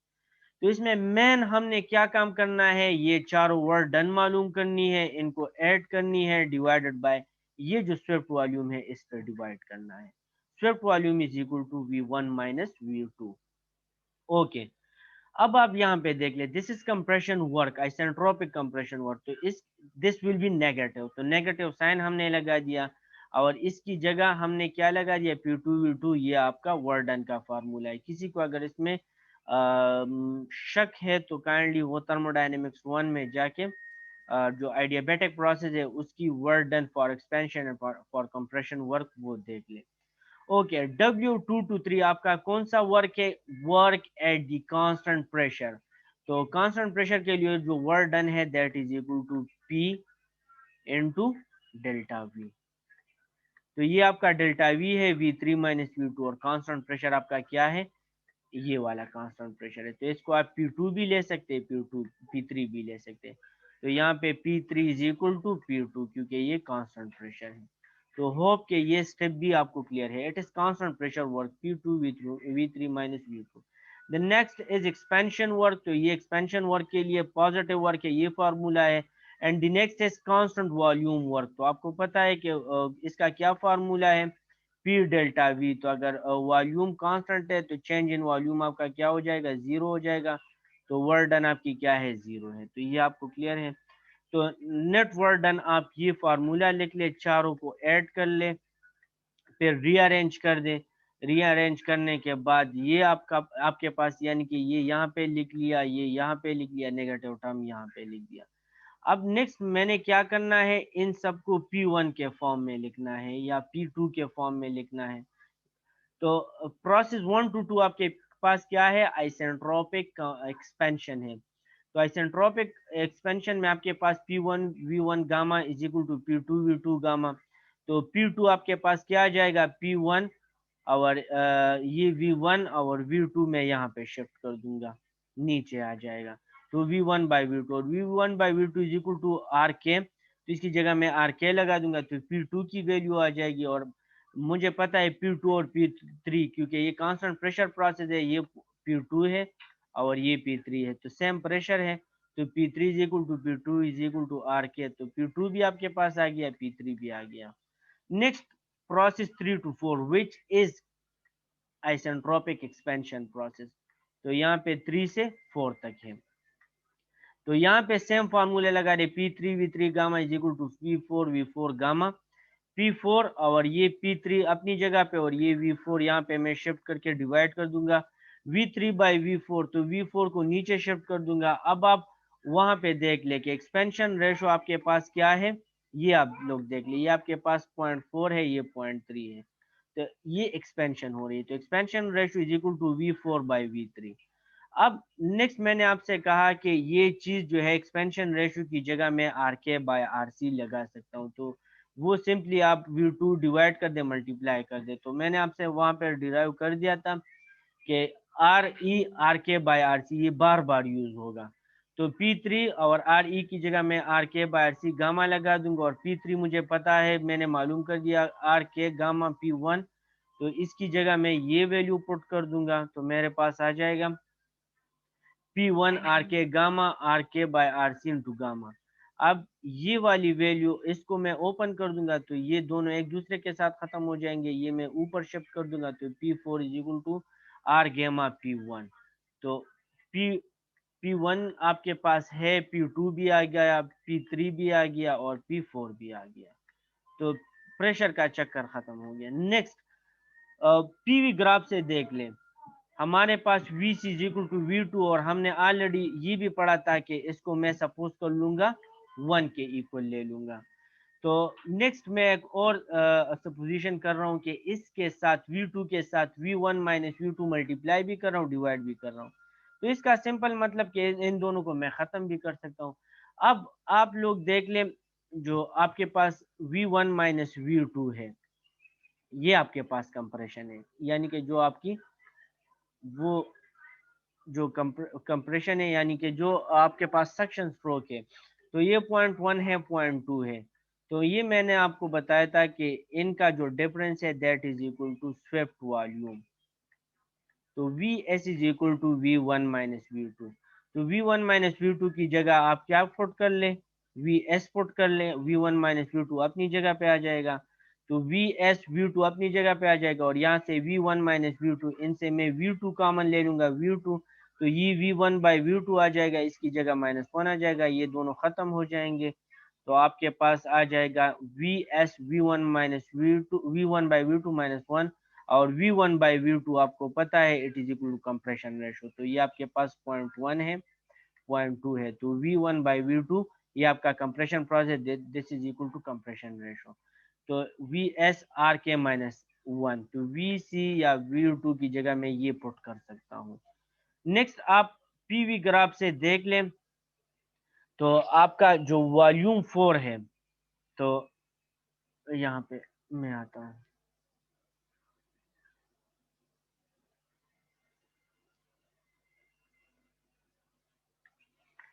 Speaker 1: तो इसमें मेन हमने क्या काम करना है, ये चारों वर्क डन मालूम करनी है, इनको ऐड करनी है, डिवाइडेड बाय ये जो स्वेप्ट वॉल्यूम है इस पर डिवाइड करना है। Swept volume is equal to V1 minus V2। Okay, अब आप यहाँ पे देख ले, this is compression work, isentropic compression work, तो इस दिस विल बी नेगेटिव, तो नेगेटिव साइन हमने लगा दिया और इसकी जगह हमने क्या लगा दिया, P2V2, ये आपका वर्क डन का फार्मूला है। किसी को अगर इसमें शक है तो काइंडली वो थर्मोडायनेमिक्स 1 में जाके जो आइडियाबैटिक प्रोसेस है उसकी work done for expansion and for compression work वो देख ले। ओके, W2 to 3 आपका कौन सा वर्क है, work at the constant pressure. तो कांस्टेंट प्रेशर के लिए जो वर्क डन है that is equal to P into delta V। तो ये आपका डेल्टा V है, V3 माइनस V2, और कांस्टेंट प्रेशर आपका क्या है, ये वाला कांस्टेंट प्रेशर है। तो इसको आप P2 भी ले सकते हैं, P3 भी ले सकते हैं। तो यहाँ पे P3 is equal to P2 क्योंकि ये कांस्टेंट प्रेशर है। तो होप के ये स्टेप भी आपको क्लियर है। It is constant pressure work P2 V3 minus V2। The next is expansion work. तो ये एक्सपेंशन वर्क के लिए पॉजिटिव वर्क है, ये फार्मूला है। And the next is constant volume work. तो आपको पता है कि इसका क्या फार्मूला है, P डेल्टा V। तो अगर वॉल्यूम कांस्टेंट है तो चेंज इन वॉल्यूम आपका क्या हो जाएगा, जीरो हो जाएगा। तो वर्क डन आपकी क्या है, जीरो है। तो ये आपको क्लियर है। तो नेट वर्क डन आप ये फार्मूला लिख ले, चारों को ऐड कर ले, फिर रीअरेंज कर दे। रीअरेंज करने के बाद ये आपका आपके पास, यानी कि ये यहाँ पे लिख लिया, ये यहाँ पे लिख लिया, नेगेटिव टर्म यहाँ पे लिख दिया। अब नेक्स्ट मैंने क्या करना है, इन सबको P1 के फॉर्म में लिखना है या P2 के फॉर्म में लिखना है। तो प्रोसेस 1 to 2 आपके पास क्या है, आइसेंट्रोपिक एक्सपेंशन है। तो आइसेंट्रोपिक एक्सपेंशन में आपके पास P1V1 gamma is equal to P2V2 gamma. तो P2 आपके पास क्या आ जाएगा, P1, और ये V1 और V2 में यहाँ पे शिफ्ट कर दूंगा, नीचे आ जाएगा। तो V1/V2 और V1/V2 is equal to RK। तो इसकी जगह मैं RK लगा दूंगा तो P2 की वैल्यू आ जाएगी। और मुझे पता है P2 और P3, क्योंकि ये कांस्टेंट प्रेशर प्रोसेस है, ये P2 है और ये P3 है, तो सेम प्रेशर है। तो P3 is equal to P2 is equal to RK। तो P2 भी आपके पास आ गया, P3 भी आ गया। Next process 3 to 4 which is isentropic expansion process. तो यहाँ पे 3 से 4 तक है। तो यहाँ पे सेम फार्मूले लगा रहे, P3V3 gamma is equal to P4V4 gamma. P4 और ये P3 अपनी जगह पे और ये V4 यहाँ पे मैं शिफ्ट करके डिवाइड कर दूंगा, V3/V4। तो V4 को नीचे शिफ्ट कर दूंगा। अब आप वहां पे देख ले कि एक्सपेंशन रेशो आपके पास क्या है, ये आप लोग देख ले, ये आपके पास 0.4 है, ये 0.3 है। तो ये एक्सपेंशन हो रही है। तो expansion ratio is equal to V4/V3। अब नेक्स्ट मैंने आपसे कहा कि ये चीज जो है एक्सपेंशन रेशियो की जगह में RK/RC लगा सकता हूँ। तो वो सिंपली आप V2 डिवाइड कर दे, मल्टीप्लाई कर दे। तो मैंने आपसे वहां पर डिराइव कर दिया था कि RE/RK/RC ये बार बार यूज होगा। तो P3 और RE की जगह मैं RK/RC गामा लगा दूंगा, और P3 मुझे पता है, मैंने मालूम कर दिया, RK गामा P1। तो इसकी जगह मैं ये वैल्यू पुट कर दूंगा, तो मेरे पास आ जाएगा P1 RK gamma RK/RC into gamma. अब ये वाली वैल्यू इसको मैं ओपन कर दूंगा तो ये दोनों एक दूसरे के साथ खत्म हो जाएंगे, ये मैं ऊपर शिफ्ट कर दूंगा तो P4 is equal to R gamma P1। तो P P1 आपके पास है, P2 भी आ गया, P3 भी आ गया और P4 भी आ गया। तो प्रेशर का चक्कर खत्म हो गया। नेक्स्ट पीवी ग्राफ से देख लें, हमारे पास VC is equal to V2 और हमने ऑलरेडी ये भी पढ़ा था कि इसको मैं सपोज कर लूंगा 1 के इक्वल ले लूंगा। तो नेक्स्ट मैं एक और सपोजिशन कर रहा हूँ कि इसके साथ V2 के साथ V1 माइनस V2 मल्टीप्लाई भी कर रहा हूँ, डिवाइड भी कर रहा हूँ। तो इसका सिंपल मतलब कि इन दोनों को मैं खत्म भी कर सकता हूँ। अब आप लोग देख लें, जो आपके पास V1 माइनस V2 है, ये आपके पास कंप्रेशन है, यानी कि जो आपकी वो जो कंप्रेशन है, यानी कि जो आपके पास सक्शन स्ट्रोक है। तो ये 0.1 है, 0.2 है। तो ये मैंने आपको बताया था कि इनका जो डिफरेंस है that is equal to swept volume. तो Vs is equal to V1 minus V2। तो V1 माइनस V2 की जगह आप क्या पुट कर ले, Vs पुट कर ले, V1 माइनस V2 अपनी जगह पे आ जाएगा। तो Vs V2 अपनी जगह पे आ जाएगा, और यहाँ से V1 माइनस V2, इनसे मैं V2 कॉमन ले लूंगा, V2 तो ये V1/V2 आ जाएगा, इसकी जगह -1 आ जाएगा, ये दोनों खत्म हो जाएंगे। तो आपके पास आ जाएगा VS V1 minus V2 V1/V2 -1, और V1/V2 आपको पता है it is equal to compression ratio. तो ये आपके पास 0.1 है, 0.2 है, तो V1/V2 ये आपका compression process, this is equal to compression ratio. तो VSRK-1, तो VC या V2 की जगह में ये पुट कर सकता हूँ। नेक्स्ट आप पीवी ग्राफ से देख लें, तो आपका जो वॉल्यूम 4 है, तो यहाँ पे मैं आता हूँ,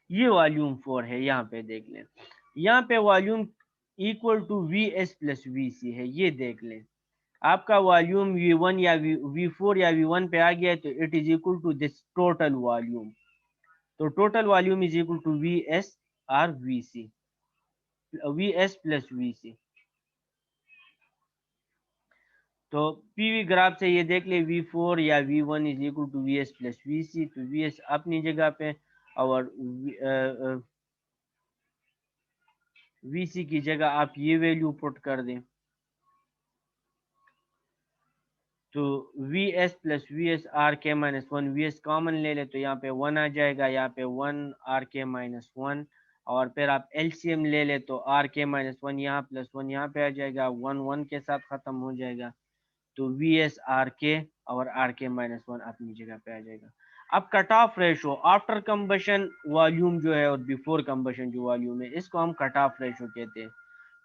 Speaker 1: ये वॉल्यूम 4 है, यहाँ पे देख लें, यहाँ पे volume equal to VS plus VC है, ये देख लें। आपका वॉल्यूम V1 या V4 या V1 पे आ गया है, तो it is equal to this total volume. तो total volume is equal to VS और VC, VS प्लस VC। तो पीवी ग्राफ से ये देख ले, V4 या V1 is equal to VS plus VC। तो VS अपनी जगह पे और VC की जगह आप ये वैल्यू पुट कर दें, तो VS plus VS RK-1, VS common ले ले तो यहाँ पे 1 आ जाएगा, यहाँ पे 1 RK-1, और फिर आप LCM ले ले तो RK-1 यहाँ प्लस 1 यहाँ पे आ जाएगा, 1 1 के साथ खत्म हो जाएगा। तो VS RK और RK-1 अपनी जगह पे आ जाएगा। अब cut off ratio after combustion volume जो है और बिफोर कंबशन जो वॉल्यूम है, इसको हम कट ऑफ रेशो कहते हैं।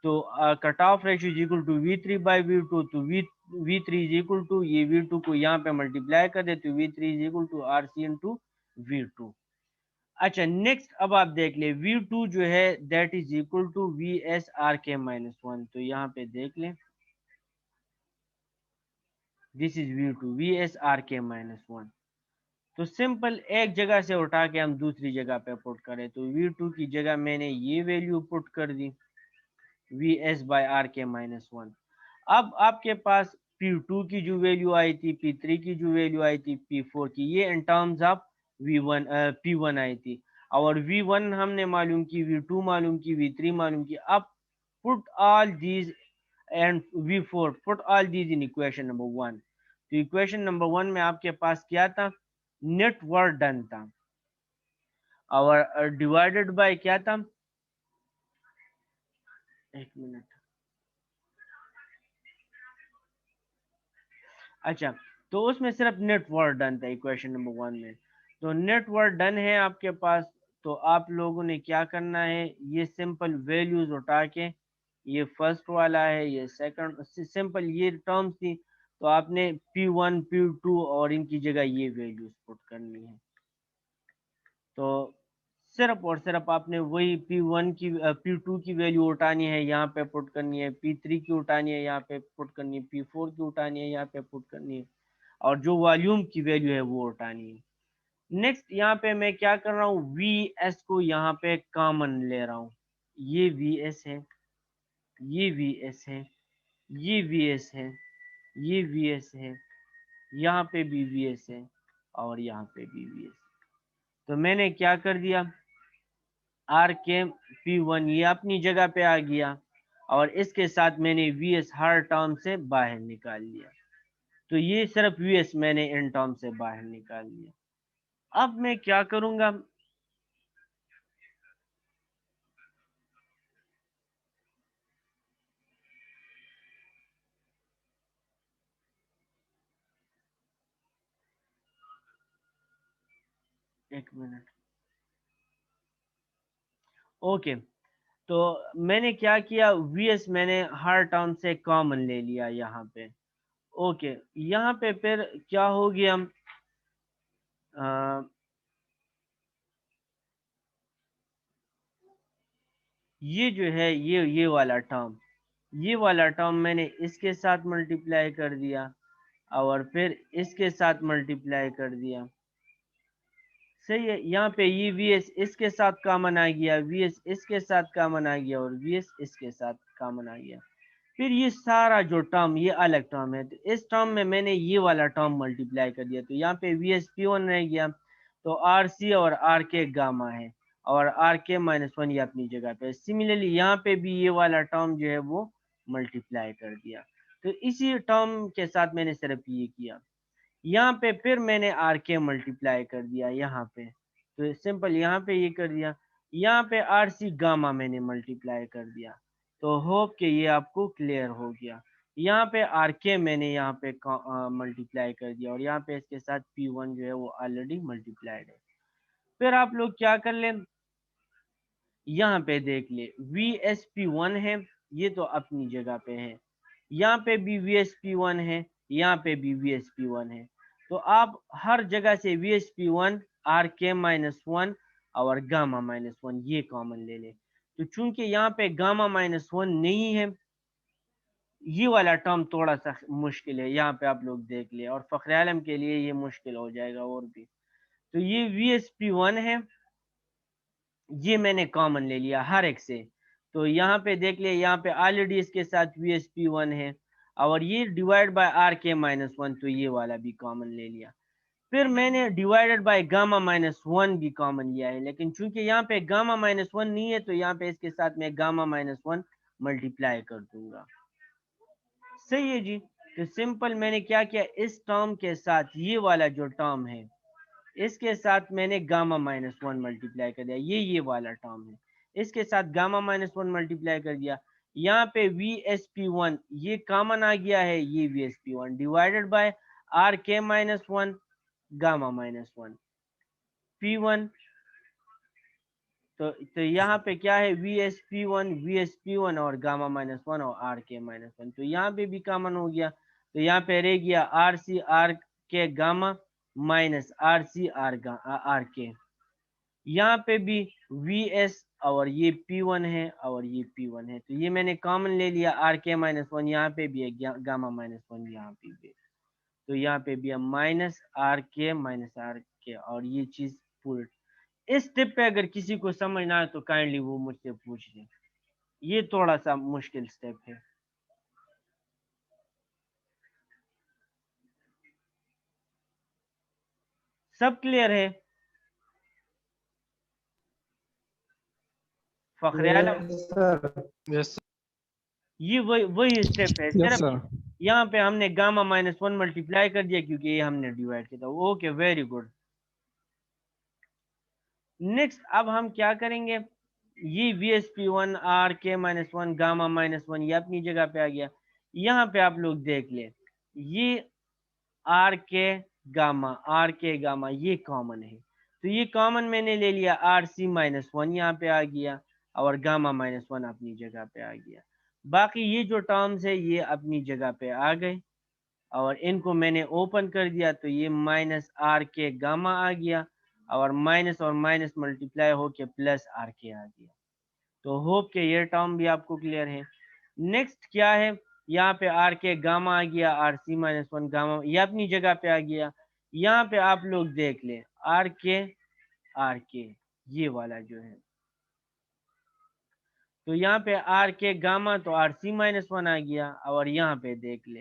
Speaker 1: तो cut off ratio is equal to V3/V2, तो V3 इज इक्वल टू, ये V2 को यहाँ पे मल्टीप्लाई कर दे तो V3 is equal to RC into V2। अच्छा नेक्स्ट अब आप देख ले, V2 जो है that is equal to VS RK-1, तो यहाँ पे देख लें, this is V2 VS RK-1। तो सिंपल एक जगह से उठा के हम दूसरी जगह पे पुट करें, तो V2 की जगह मैंने ये वैल्यू पुट कर दी, VS/RK-1। अब आपके पास P2 की जो वैल्यू आई थी, P3 की जो वैल्यू आई थी, P4 की, ये इन टर्म्स ऑफ P1 आई थी, और V1 हमने मालूम की, V2 मालूम की, V3 मालूम की। अब put all these and V4, put all these in equation number 1। तो इक्वेशन नंबर 1 में आपके पास क्या था, नेट वर्क डन था, और डिवाइडेड बाय क्या था, एक मिनट, अच्छा, तो उसमें सिर्फ नेट वर्क डन था इक्वेशन नंबर 1 में। तो नेट वर्क डन है आपके पास, तो आप लोगों ने क्या करना है, ये सिंपल वैल्यूज उठा के, ये फर्स्ट वाला है, ये सेकंड, सिंपल ये टर्म्स थी, तो आपने P1 P2 और इनकी जगह ये वैल्यूज पुट करनी है। तो सिर्फ और सिर्फ आपने वही P1 की P2 की वैल्यू उठानी है, यहाँ पे पुट करनी है, P3 की उठानी है, यहाँ पे पुट करनी है, P4 की उठानी है, यहाँ पे पुट करनी है, और जो वॉल्यूम की वैल्यू है वो उठानी है। नेक्स्ट यहाँ पे मैं क्या कर रहा हूँ, VS को यहाँ पे कॉमन ले रहा हूँ, ये VS है, ये VS है, ये VS है, ये VS है, यहाँ पे भी VS है, और यहाँ पे भी VS। तो मैंने क्या कर दिया, RK-P1 ये अपनी जगह पे आ गया, और इसके साथ मैंने VS हर टर्म से बाहर निकाल लिया। तो ये सिर्फ VS मैंने इन टर्म से बाहर निकाल लिया। अब मैं क्या करूंगा, एक मिनट, ओके। तो मैंने क्या किया, VS मैंने हर टर्म से कॉमन ले लिया यहाँ पे, ओके। यहाँ पे फिर क्या हो गया, आ, ये जो है ये वाला टर्म मैंने इसके साथ मल्टीप्लाई कर दिया, और फिर इसके साथ मल्टीप्लाई कर दिया, सही है। यहाँ पे ये VS इसके साथ कॉमन आ गया, VS इसके साथ कॉमन आ गया, और VS इसके साथ कॉमन आ गया। फिर ये सारा जो टर्म ये अलग टर्म है, तो इस टर्म में मैंने ये वाला टर्म मल्टीप्लाई कर दिया, तो यहाँ पे VS P1 रह गया। तो आर सी और आर के गामा है, और आर के माइनस वन ये अपनी जगह पे। सिमिलरली यहाँ पे भी ये वाला टर्म जो है वो मल्टीप्लाई कर दिया। तो इसी टर्म के साथ मैंने सिर्फ ये किया। यहाँ पे फिर मैंने आर के मल्टीप्लाई कर दिया यहाँ पे, तो सिंपल यहाँ पे ये कर दिया। यहाँ पे आर सी गामा मैंने मल्टीप्लाई कर दिया। तो होप कि ये आपको क्लियर हो गया। यहाँ पे आर के मैंने यहाँ पे मल्टीप्लाई कर दिया, और यहाँ पे इसके साथ पी वन जो है वो ऑलरेडी मल्टीप्लाइड है। फिर आप लोग क्या कर ले, यहाँ पे देख ले वी एस पी वन है, ये तो अपनी जगह पे है। यहाँ पे भी वी एस पी वन है, यहाँ पे भी वी एस पी वन है। तो आप हर जगह से V S P one, R K minus one और गामा माइनस वन ये कॉमन ले ले। तो चूंकि यहाँ पे गामा माइनस वन नहीं है, ये वाला टर्म थोड़ा सा मुश्किल है, यहाँ पे आप लोग देख ले, और फखर आलम के लिए ये मुश्किल हो जाएगा और भी। तो ये वी एस पी वन है, ये मैंने कॉमन ले लिया हर एक से। तो यहाँ पे देख लिया, यहाँ पे ऑलरेडी इसके साथ वी एस पी वन है, और ये divide by R K minus one, तो ये वाला भी कॉमन ले लिया। फिर मैंने divided by gamma minus one भी कॉमन लिया है, लेकिन चूंकि यहाँ पे गामा माइनस वन नहीं है, तो यहाँ पे इसके साथ मैं गामा माइनस वन मल्टीप्लाई कर दूंगा। सही है जी। तो सिंपल मैंने क्या किया, इस टर्म के साथ ये वाला जो टर्म है इसके साथ मैंने गामा माइनस वन मल्टीप्लाई कर दिया, ये वाला टर्म है, इसके साथ गामा माइनस वन मल्टीप्लाई कर दिया। यहाँ पे वी एस पी वन ये कॉमन आ गया है, ये V S P one divided by R K minus one gamma minus one P one. तो यहाँ पे क्या है, वी एस पी वन और गामा माइनस वन और आर के माइनस वन, तो यहाँ पे भी कॉमन हो गया। तो यहाँ पे रह गया R C R K gamma minus R C R K. यहाँ पे भी वी एस और ये पी वन है और ये पी वन है, तो ये मैंने कॉमन ले लिया, आर के माइनस वन यहाँ पे भी है, गामा माइनस वन यहाँ पे भी है। तो यहाँ पे भी है माइनस आर के, और ये चीज पूरी। इस स्टेप पे अगर किसी को समझ ना आए तो काइंडली वो मुझसे पूछ ले, ये थोड़ा सा मुश्किल स्टेप है। सब क्लियर है? फखरे आलम,
Speaker 2: यस सर।
Speaker 3: यस
Speaker 1: ये वही स्टेप है,
Speaker 3: यस
Speaker 1: सिर्फ
Speaker 3: सर।
Speaker 1: यहाँ पे हमने गामा माइनस वन मल्टीप्लाई कर दिया क्योंकि ये हमने डिवाइड किया था। Okay, very good. नेक्स्ट अब हम क्या करेंगे, ये V S P one, R K minus one, gamma minus one ये अपनी जगह पे आ गया। यहाँ पे आप लोग देख ले, ये आर के गामा ये कॉमन है, तो ये कॉमन मैंने ले लिया, आर सी माइनस वन यहाँ पे आ गया, और गामा माइनस वन अपनी जगह पे आ गया। बाकी ये जो टर्म्स है ये अपनी जगह पे आ गए, और इनको मैंने ओपन कर दिया, तो ये माइनस आर के गामा आ गया, और माइनस मल्टीप्लाई होके प्लस आर के आ गया। तो होप के ये टर्म भी आपको क्लियर है। नेक्स्ट क्या है, यहाँ पे आर के गामा आ गया, R C minus one gamma ये अपनी जगह पे आ गया। यहाँ पे आप लोग देख ले आर के ये वाला जो है, तो यहाँ पे आर के गामा तो आर सी माइनस वन आ गया, और यहाँ पे देख ले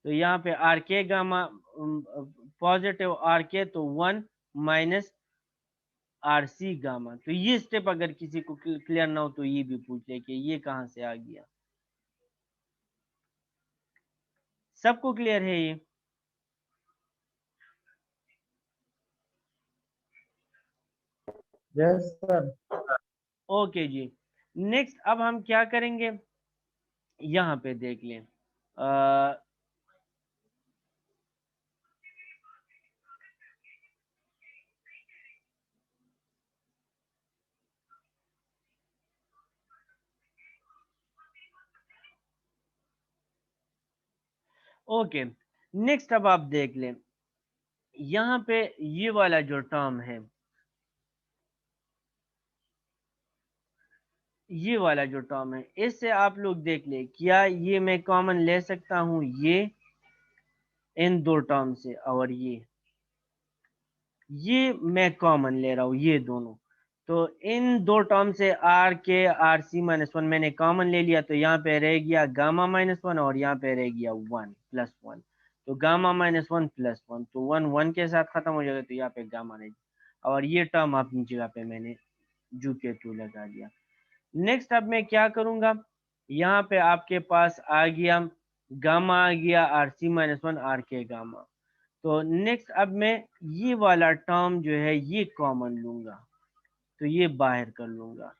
Speaker 1: तो यहाँ पे are K gamma positive R K तो one minus R C gamma. तो ये स्टेप अगर किसी को क्लियर ना हो तो ये भी पूछ ले कि ये कहाँ से आ गया। सबको क्लियर है ये?
Speaker 2: Yes sir.
Speaker 1: ओके जी। नेक्स्ट अब हम क्या करेंगे, यहाँ पे देख लें ओके। नेक्स्ट अब आप देख लें, यहाँ पे ये वाला जो टर्म है, ये वाला जो टर्म है, इससे आप लोग देख ले क्या ये मैं कॉमन ले सकता हूं ये इन दो टर्म से, और ये मैं कॉमन ले रहा हूं ये दोनों। तो इन दो टर्म से आर के आर सी माइनस वन मैंने कॉमन ले लिया, तो यहाँ पे रह गया गामा माइनस वन और यहाँ पे रह गया वन प्लस वन। तो गामा -1 + 1, तो 1 1 के साथ खत्म हो जाएगा, तो यहाँ पे गामा रहेगी और ये टर्म अपनी जगह पे मैंने जू के टू लगा दिया। नेक्स्ट अब मैं क्या करूंगा, यहाँ पे आपके पास आ गया गामा, आ गया RC-1 आर के गामा। तो नेक्स्ट अब मैं ये वाला टर्म जो है ये कॉमन लूंगा, तो ये बाहर कर लूंगा।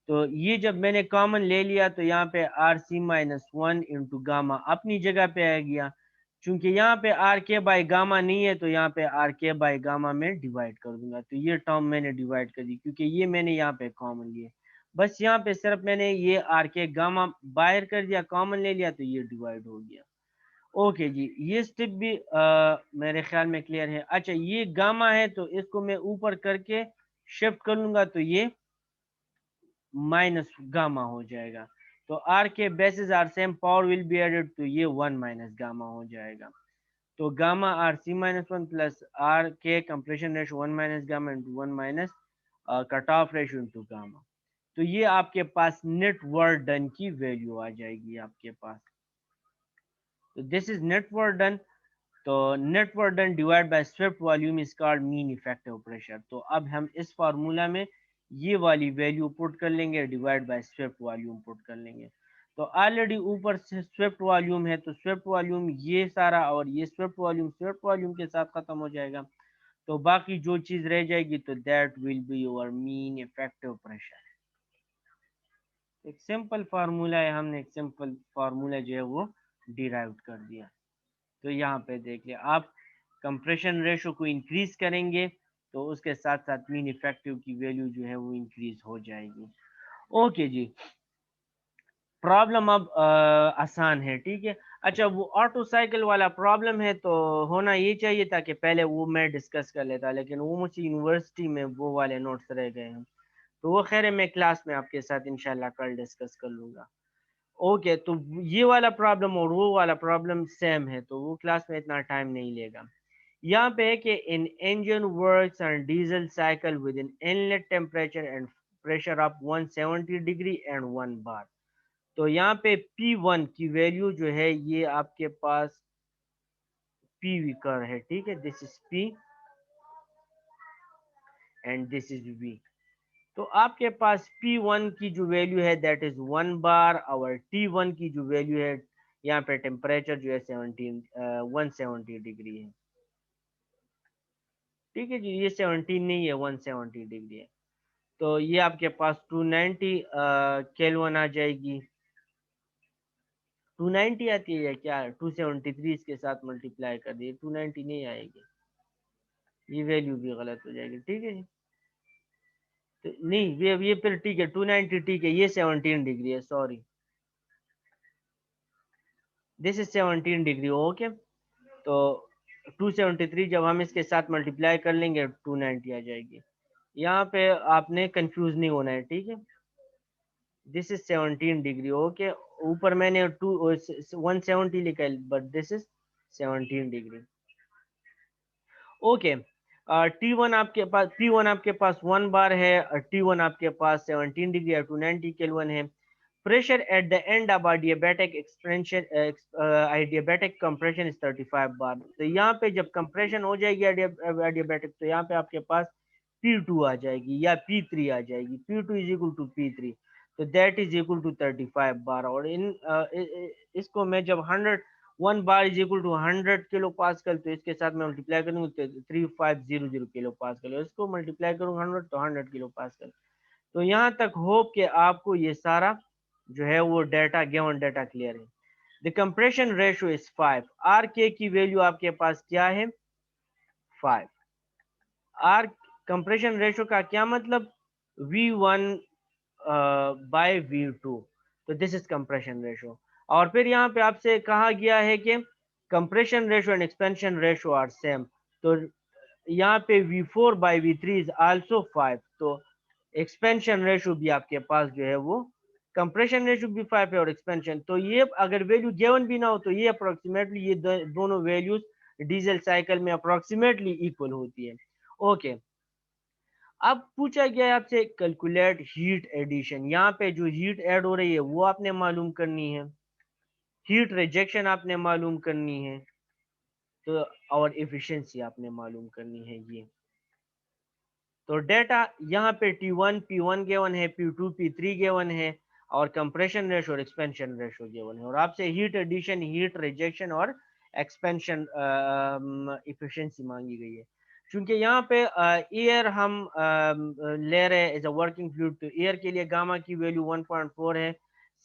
Speaker 1: तो ये जब मैंने कॉमन ले लिया तो यहाँ पे RC-1 इंटू गामा अपनी जगह पे आ गया। चूंकि यहाँ पे आर के बाई गामा नहीं है, तो यहाँ पे आर के बाई गामा में डिवाइड कर दूंगा। तो ये टर्म मैंने डिवाइड कर दी क्योंकि ये मैंने यहाँ पे कॉमन लिए। बस यहाँ पे सिर्फ मैंने ये आर के गामा बाहर कर दिया, कॉमन ले लिया, तो ये डिवाइड हो गया। ओके जी, ये स्टेप भी मेरे ख्याल में क्लियर है। अच्छा, ये गामा है तो इसको मैं ऊपर करके शिफ्ट कर लूंगा, तो ये माइनस गामा हो जाएगा। तो R K basis are same, power will be added, तो ये 1 माइनस गामा हो जाएगा। तो gamma RC-1 plus R K compression ratio 1 minus gamma into 1 minus cut off ratio into gamma. तो ये आपके पास नेट वर्क डन की वैल्यू आ जाएगी आपके पास। तो this is net work done. तो net work done divide by swept volume is called mean effective pressure. तो अब हम इस फार्मूला में ये वाली वैल्यू पुट कर लेंगे, divide by swept volume put कर लेंगे। तो ऑलरेडी ऊपर से स्वेप्ट वॉल्यूम है, तो स्वेप्ट वॉल्यूम ये सारा और ये स्वेप्ट वॉल्यूम के साथ खत्म हो जाएगा। तो बाकी जो चीज रह जाएगी तो that will be your mean effective pressure. एक सिंपल फार्मूला है, हमने एक सिंपल फार्मूला जो है वो डिराइव कर दिया। तो यहाँ पे देख लिया आप, कंप्रेशन रेशो को इंक्रीज करेंगे तो उसके साथ साथ मीन इफेक्टिव की वैल्यू जो है वो इंक्रीज हो जाएगी। ओके जी, प्रॉब्लम अब आसान है, ठीक है। अच्छा, वो ऑटो साइकिल वाला प्रॉब्लम है तो होना ये चाहिए था कि पहले वो मैं डिस्कस कर लेता, लेकिन वो मुझे यूनिवर्सिटी में वो वाले नोट्स रह गए हैं। तो वो खैर है, मैं क्लास में आपके साथ इंशाल्लाह कल डिस्कस कर लूंगा। ओके, तो ये वाला प्रॉब्लम और वो वाला प्रॉब्लम सेम है, तो वो क्लास में इतना टाइम नहीं लेगा। यहाँ पे है कि in engine works on diesel cycle with in inlet temperature and pressure of 170 degree and 1 bar. तो यहाँ पे P1 की वैल्यू जो है ये आपके पास PV कर है, ठीक है। This is P and this is V। तो आपके पास P1 की जो वैल्यू है दैट इज 1 बार, और T1 की जो वैल्यू है यहाँ पे टेम्परेचर जो है 170 डिग्री है, ठीक है जी। ये 17 नहीं है, 170 डिग्री है। तो ये आपके पास 290 केल्विन आ जाएगी। 290 आती है या क्या, 273 इसके साथ मल्टीप्लाई कर दिए, 290 नहीं आएगी, ये वैल्यू भी गलत हो जाएगी, ठीक है जी। तो नहीं, ये फिर ठीक है, 290 ठीक है, ये 17 डिग्री है, sorry, this is 17 degree, okay. तो 273 जब हम इसके साथ मल्टीप्लाई कर लेंगे 290 आ जाएगी। यहाँ पे आपने कंफ्यूज नहीं होना है, ठीक है। This is 17 degree, okay. ऊपर मैंने 170 लिखा है, but this is 17 degree, okay. T1 आपके पास, P1 आपके पास 1 बार है, और T1 आपके पास 17 डिग्री और 290 केल्विन है। Pressure at the end of adiabatic expansion, adiabatic compression is 35 बार। तो यहाँ पे जब कंप्रेशन हो जाएगी adiabatic, तो यहाँ पे आपके पास P2 आ जाएगी या P3 आ जाएगी। P2 is equal to P3, तो that is equal to 35 bar. और इसको मैं जब 1 bar is equal to 100 kilo pascal, तो इसके साथ मैं मल्टीप्लाई करूंगा तो 3500 किलो पास्कल, इसको मल्टीप्लाई करूंगा 100 तो 100 किलो पास्कल। तो यहाँ तक होप कि आपको ये सारा जो है वो डाटा, गिवन डाटा क्लियर है। The compression ratio is 5। R K की वैल्यू आपके पास क्या है, 5। आर कंप्रेशन रेशियो का क्या मतलब, V1 बाय V2। तो दिस इज कंप्रेशन रेशियो। और फिर यहाँ पे आपसे कहा गया है कि compression ratio and expansion ratio are same. तो यहाँ पे V4 by V3 is also 5। तो एक्सपेंशन रेशियो भी आपके पास जो है वो, कंप्रेशन रेशियो भी 5 है और एक्सपेंशन, तो ये अगर वैल्यू गिवन भी ना हो तो ये अप्रोक्सीमेटली ये दोनों वैल्यूज डीजल साइकिल में अप्रोक्सीमेटली इक्वल होती है, ओके। अब पूछा गया है आपसे कैलकुलेट हीट एडिशन। यहाँ पे जो हीट ऐड हो रही है वो आपने मालूम करनी है, हीट रिजेक्शन आपने मालूम करनी है, तो और एफिशिएंसी आपने मालूम करनी है ये। तो डेटा यहाँ पे T1 P1 गिवन है, P2 P3 गिवन है, और कंप्रेशन रेशो और एक्सपेंशन रेशो गिवन है, और आपसे हीट एडिशन, हीट रिजेक्शन और एक्सपेंशन इफिशिएंसी मांगी गई है। क्योंकि यहाँ पे एयर हम ले रहे हैं एज अ वर्किंग फ्लूइड, तो एयर के लिए गामा की वैल्यू 1.4 है,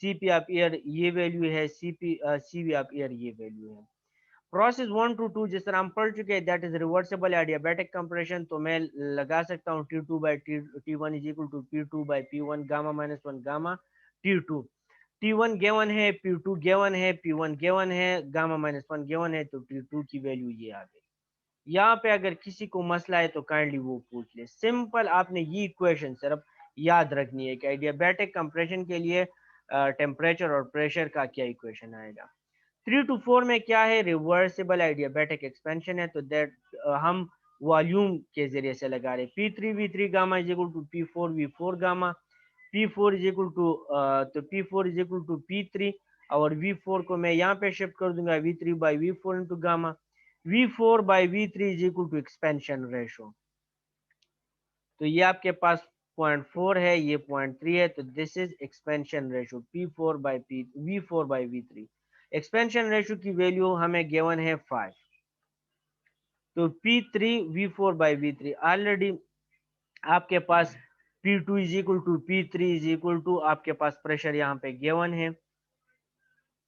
Speaker 1: सीपी ऑफ एयर ये वैल्यू है, सीवी ऑफ एयर ये वैल्यू है। प्रोसेस 1 to 2 जिस तरह हम पढ़ चुके हैं, that is reversible adiabatic compression, तो मैं लगा सकता हूँ T2/T1 is equal to P2/P1 gamma -1 gamma T2। T1 given है, P2 गेवन है, P1 गेवन है, गामा -1 गेवन है, तो T2 की वैल्यू ये आ गई। यहाँ पे अगर किसी को मसला है तो काइंडली वो पूछ ले। सिंपल आपने ये इक्वेशन सिर्फ याद रखनी है कि एडियाबैटिक कंप्रेशन के लिए टेम्परेचर और प्रेशर का क्या इक्वेशन आएगा। 3 to 4 में क्या है, रिवर्सिबल एडियाबैटिक एक्सपेंशन है, तो दैट हम वॉल्यूम के जरिए से लगा रहे। P3V3 gamma is equal to P4V4 gamma, P4 is equal to तो P4 is equal to P3, और V4 को मैं यहाँ पे शिफ्ट कर दूंगा V3/V4 into gamma, V4/V3 is equal to expansion ratio. तो ये आपके पास 0.4 है, ये 0.3 है, तो this is expansion ratio V4/V3। Expansion ratio की वैल्यू हमें गिवन है 5, तो P3 V4/V3 ऑलरेडी आपके पास P2 is equal to P3 is equal to आपके पास प्रेशर यहाँ पे गिवन है,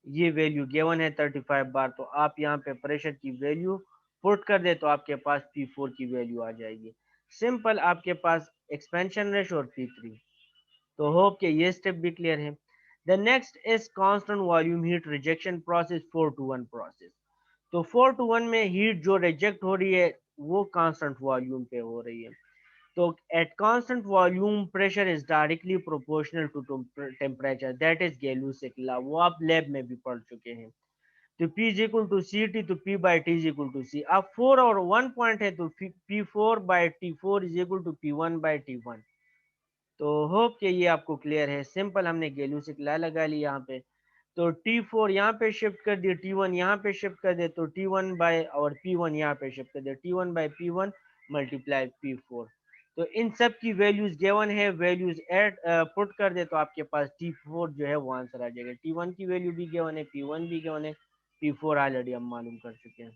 Speaker 1: ये वैल्यू गिवन है 35 बार, तो आप यहाँ पे प्रेशर की वैल्यू पुट कर दे तो आपके पास P4 की वैल्यू आ जाएगी। सिंपल आपके पास एक्सपेंशन रेशो और P3। तो होप कि ये स्टेप भी क्लियर है। The next is constant volume heat rejection process 4 to 1 process. तो 4 to 1 में हीट जो रिजेक्ट हो रही है वो कांस्टेंट वॉल्यूम पे हो रही है। तो at constant volume pressure is directly proportional to temperature, that is Gay-Lussac law, वो आप लैब में भी पढ़ चुके हैं। तो P is equal to C T, तो P/T इज इक्वल टू सी। अब 4 और 1 पॉइंट है, तो P4/T4 is equal to P1/T1। तो होप कि ये आपको क्लियर है। सिंपल हमने Gay-Lussac लॉ लगा ली यहाँ पे, तो T4 यहाँ पे शिफ्ट कर दिए, T1 यहाँ पे शिफ्ट कर दे, तो T1 बाय और P1 यहाँ पे शिफ्ट कर दे, T1/P1 मल्टीप्लाई P4। तो इन सब की वैल्यूज गिवन है, वैल्यूज ऐड पुट कर दे तो आपके पास T4 जो है वो आंसर आ जाएगा। T1 की वैल्यू भी गिवन है, P1 भी गिवन है, P4 ऑलरेडी हम मालूम कर चुके हैं।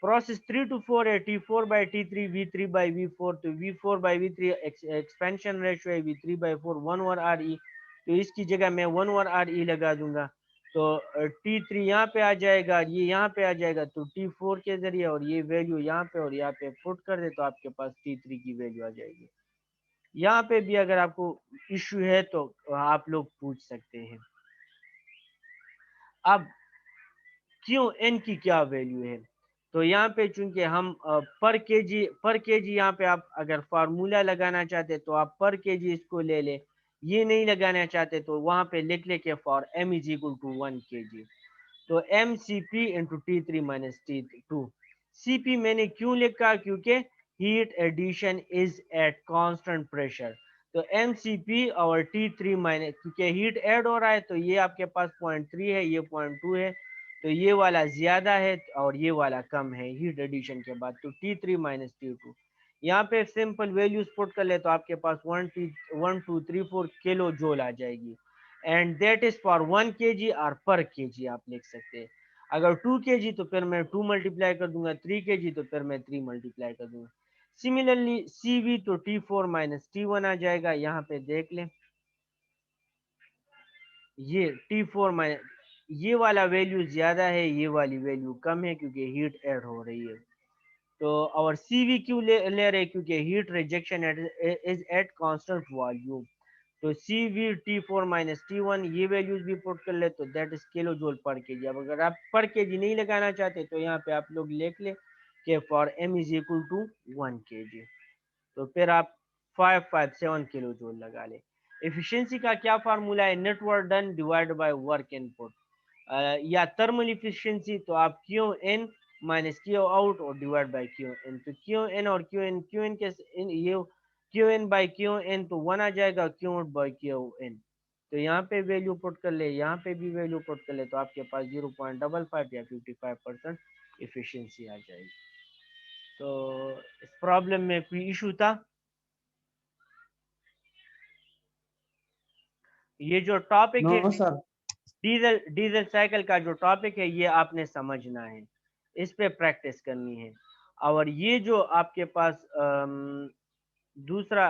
Speaker 1: प्रोसेस 3 to 4 है, T4/T3 V3/V4, तो V4/V3 एक्सपेंशन रेशो है, V3/4 1/RE, तो इसकी जगह मैं 1/RE लगा दूंगा, तो T3 यहाँ पे आ जाएगा, ये यहाँ पे आ जाएगा, तो T4 के जरिए और ये वैल्यू यहाँ पे और यहाँ पे पुट कर दे तो आपके पास T3 की वैल्यू आ जाएगी। यहाँ पे भी अगर आपको इश्यू है तो आप लोग पूछ सकते हैं। अब क्यों एन की क्या वैल्यू है, तो यहाँ पे चूंकि हम पर केजी यहाँ पे आप अगर फार्मूला लगाना चाहते तो आप पर केजी इसको ले ले, ये नहीं लगाना चाहते तो वहां पे लिख ले के for M is equal to 1 kg, तो M C P into T3 - T2। CP मैंने क्यों लिखा, क्योंकि heat addition is at constant pressure, तो एम सी पी और T3 माइनस, क्योंकि हीट ऐड हो रहा है तो ये आपके पास 0.3 है, ये 0.2 है, तो ये वाला ज्यादा है और ये वाला कम है हीट एडिशन के बाद, तो T3 - T2। यहाँ पे सिंपल वैल्यूज पुट कर ले तो आपके पास 1 2 3 4 किलो जूल आ जाएगी, and that is for 1 kg और पर केजी आप लिख सकते हैं। अगर 2 kg तो फिर मैं 2 मल्टीप्लाई कर दूंगा, 3 kg तो फिर मैं 3 मल्टीप्लाई कर दूंगा। सिमिलरली CV तो T4 - T1 आ जाएगा, यहाँ पे देख लें, ये T4 ये वाला वैल्यू ज्यादा है, ये वाली वैल्यू कम है क्योंकि हीट ऐड हो रही है। तो और CV क्यों ले रहे, क्योंकि heat rejection is at constant volume, तो CV T4 - T1 ये वैल्यूज भी पुट कर ले तो दैट इज किलो जूल पर केजी। अब अगर आप पर केजी नहीं लगाना चाहते तो यहाँ पे आप लोग लिख ले कि for M is equal to 1 kg, तो फिर आप 557 किलो जूल लगा ले। एफिशिएंसी का क्या फार्मूला है, net work done divide by work input, या थर्मल इफिशिएंसी, तो आप Q in minus Q out और डिवाइड बाय क्यू एन, तो क्यू एन और क्यू एन के ये Q in by Q in तो 1 आ जाएगा, Q out by Q in, तो यहाँ पे वैल्यू पुट कर ले, यहाँ पे भी वैल्यू पुट कर ले, तो आपके पास 0.55 या 55% इफिशिएंसी आ जाएगी। तो इस प्रॉब्लम में कोई इशू था? ये जो टॉपिक है
Speaker 2: नो सर।
Speaker 1: डीजल साइकिल का जो टॉपिक है ये आपने समझना है, इस पे प्रैक्टिस करनी है। और ये जो आपके पास दूसरा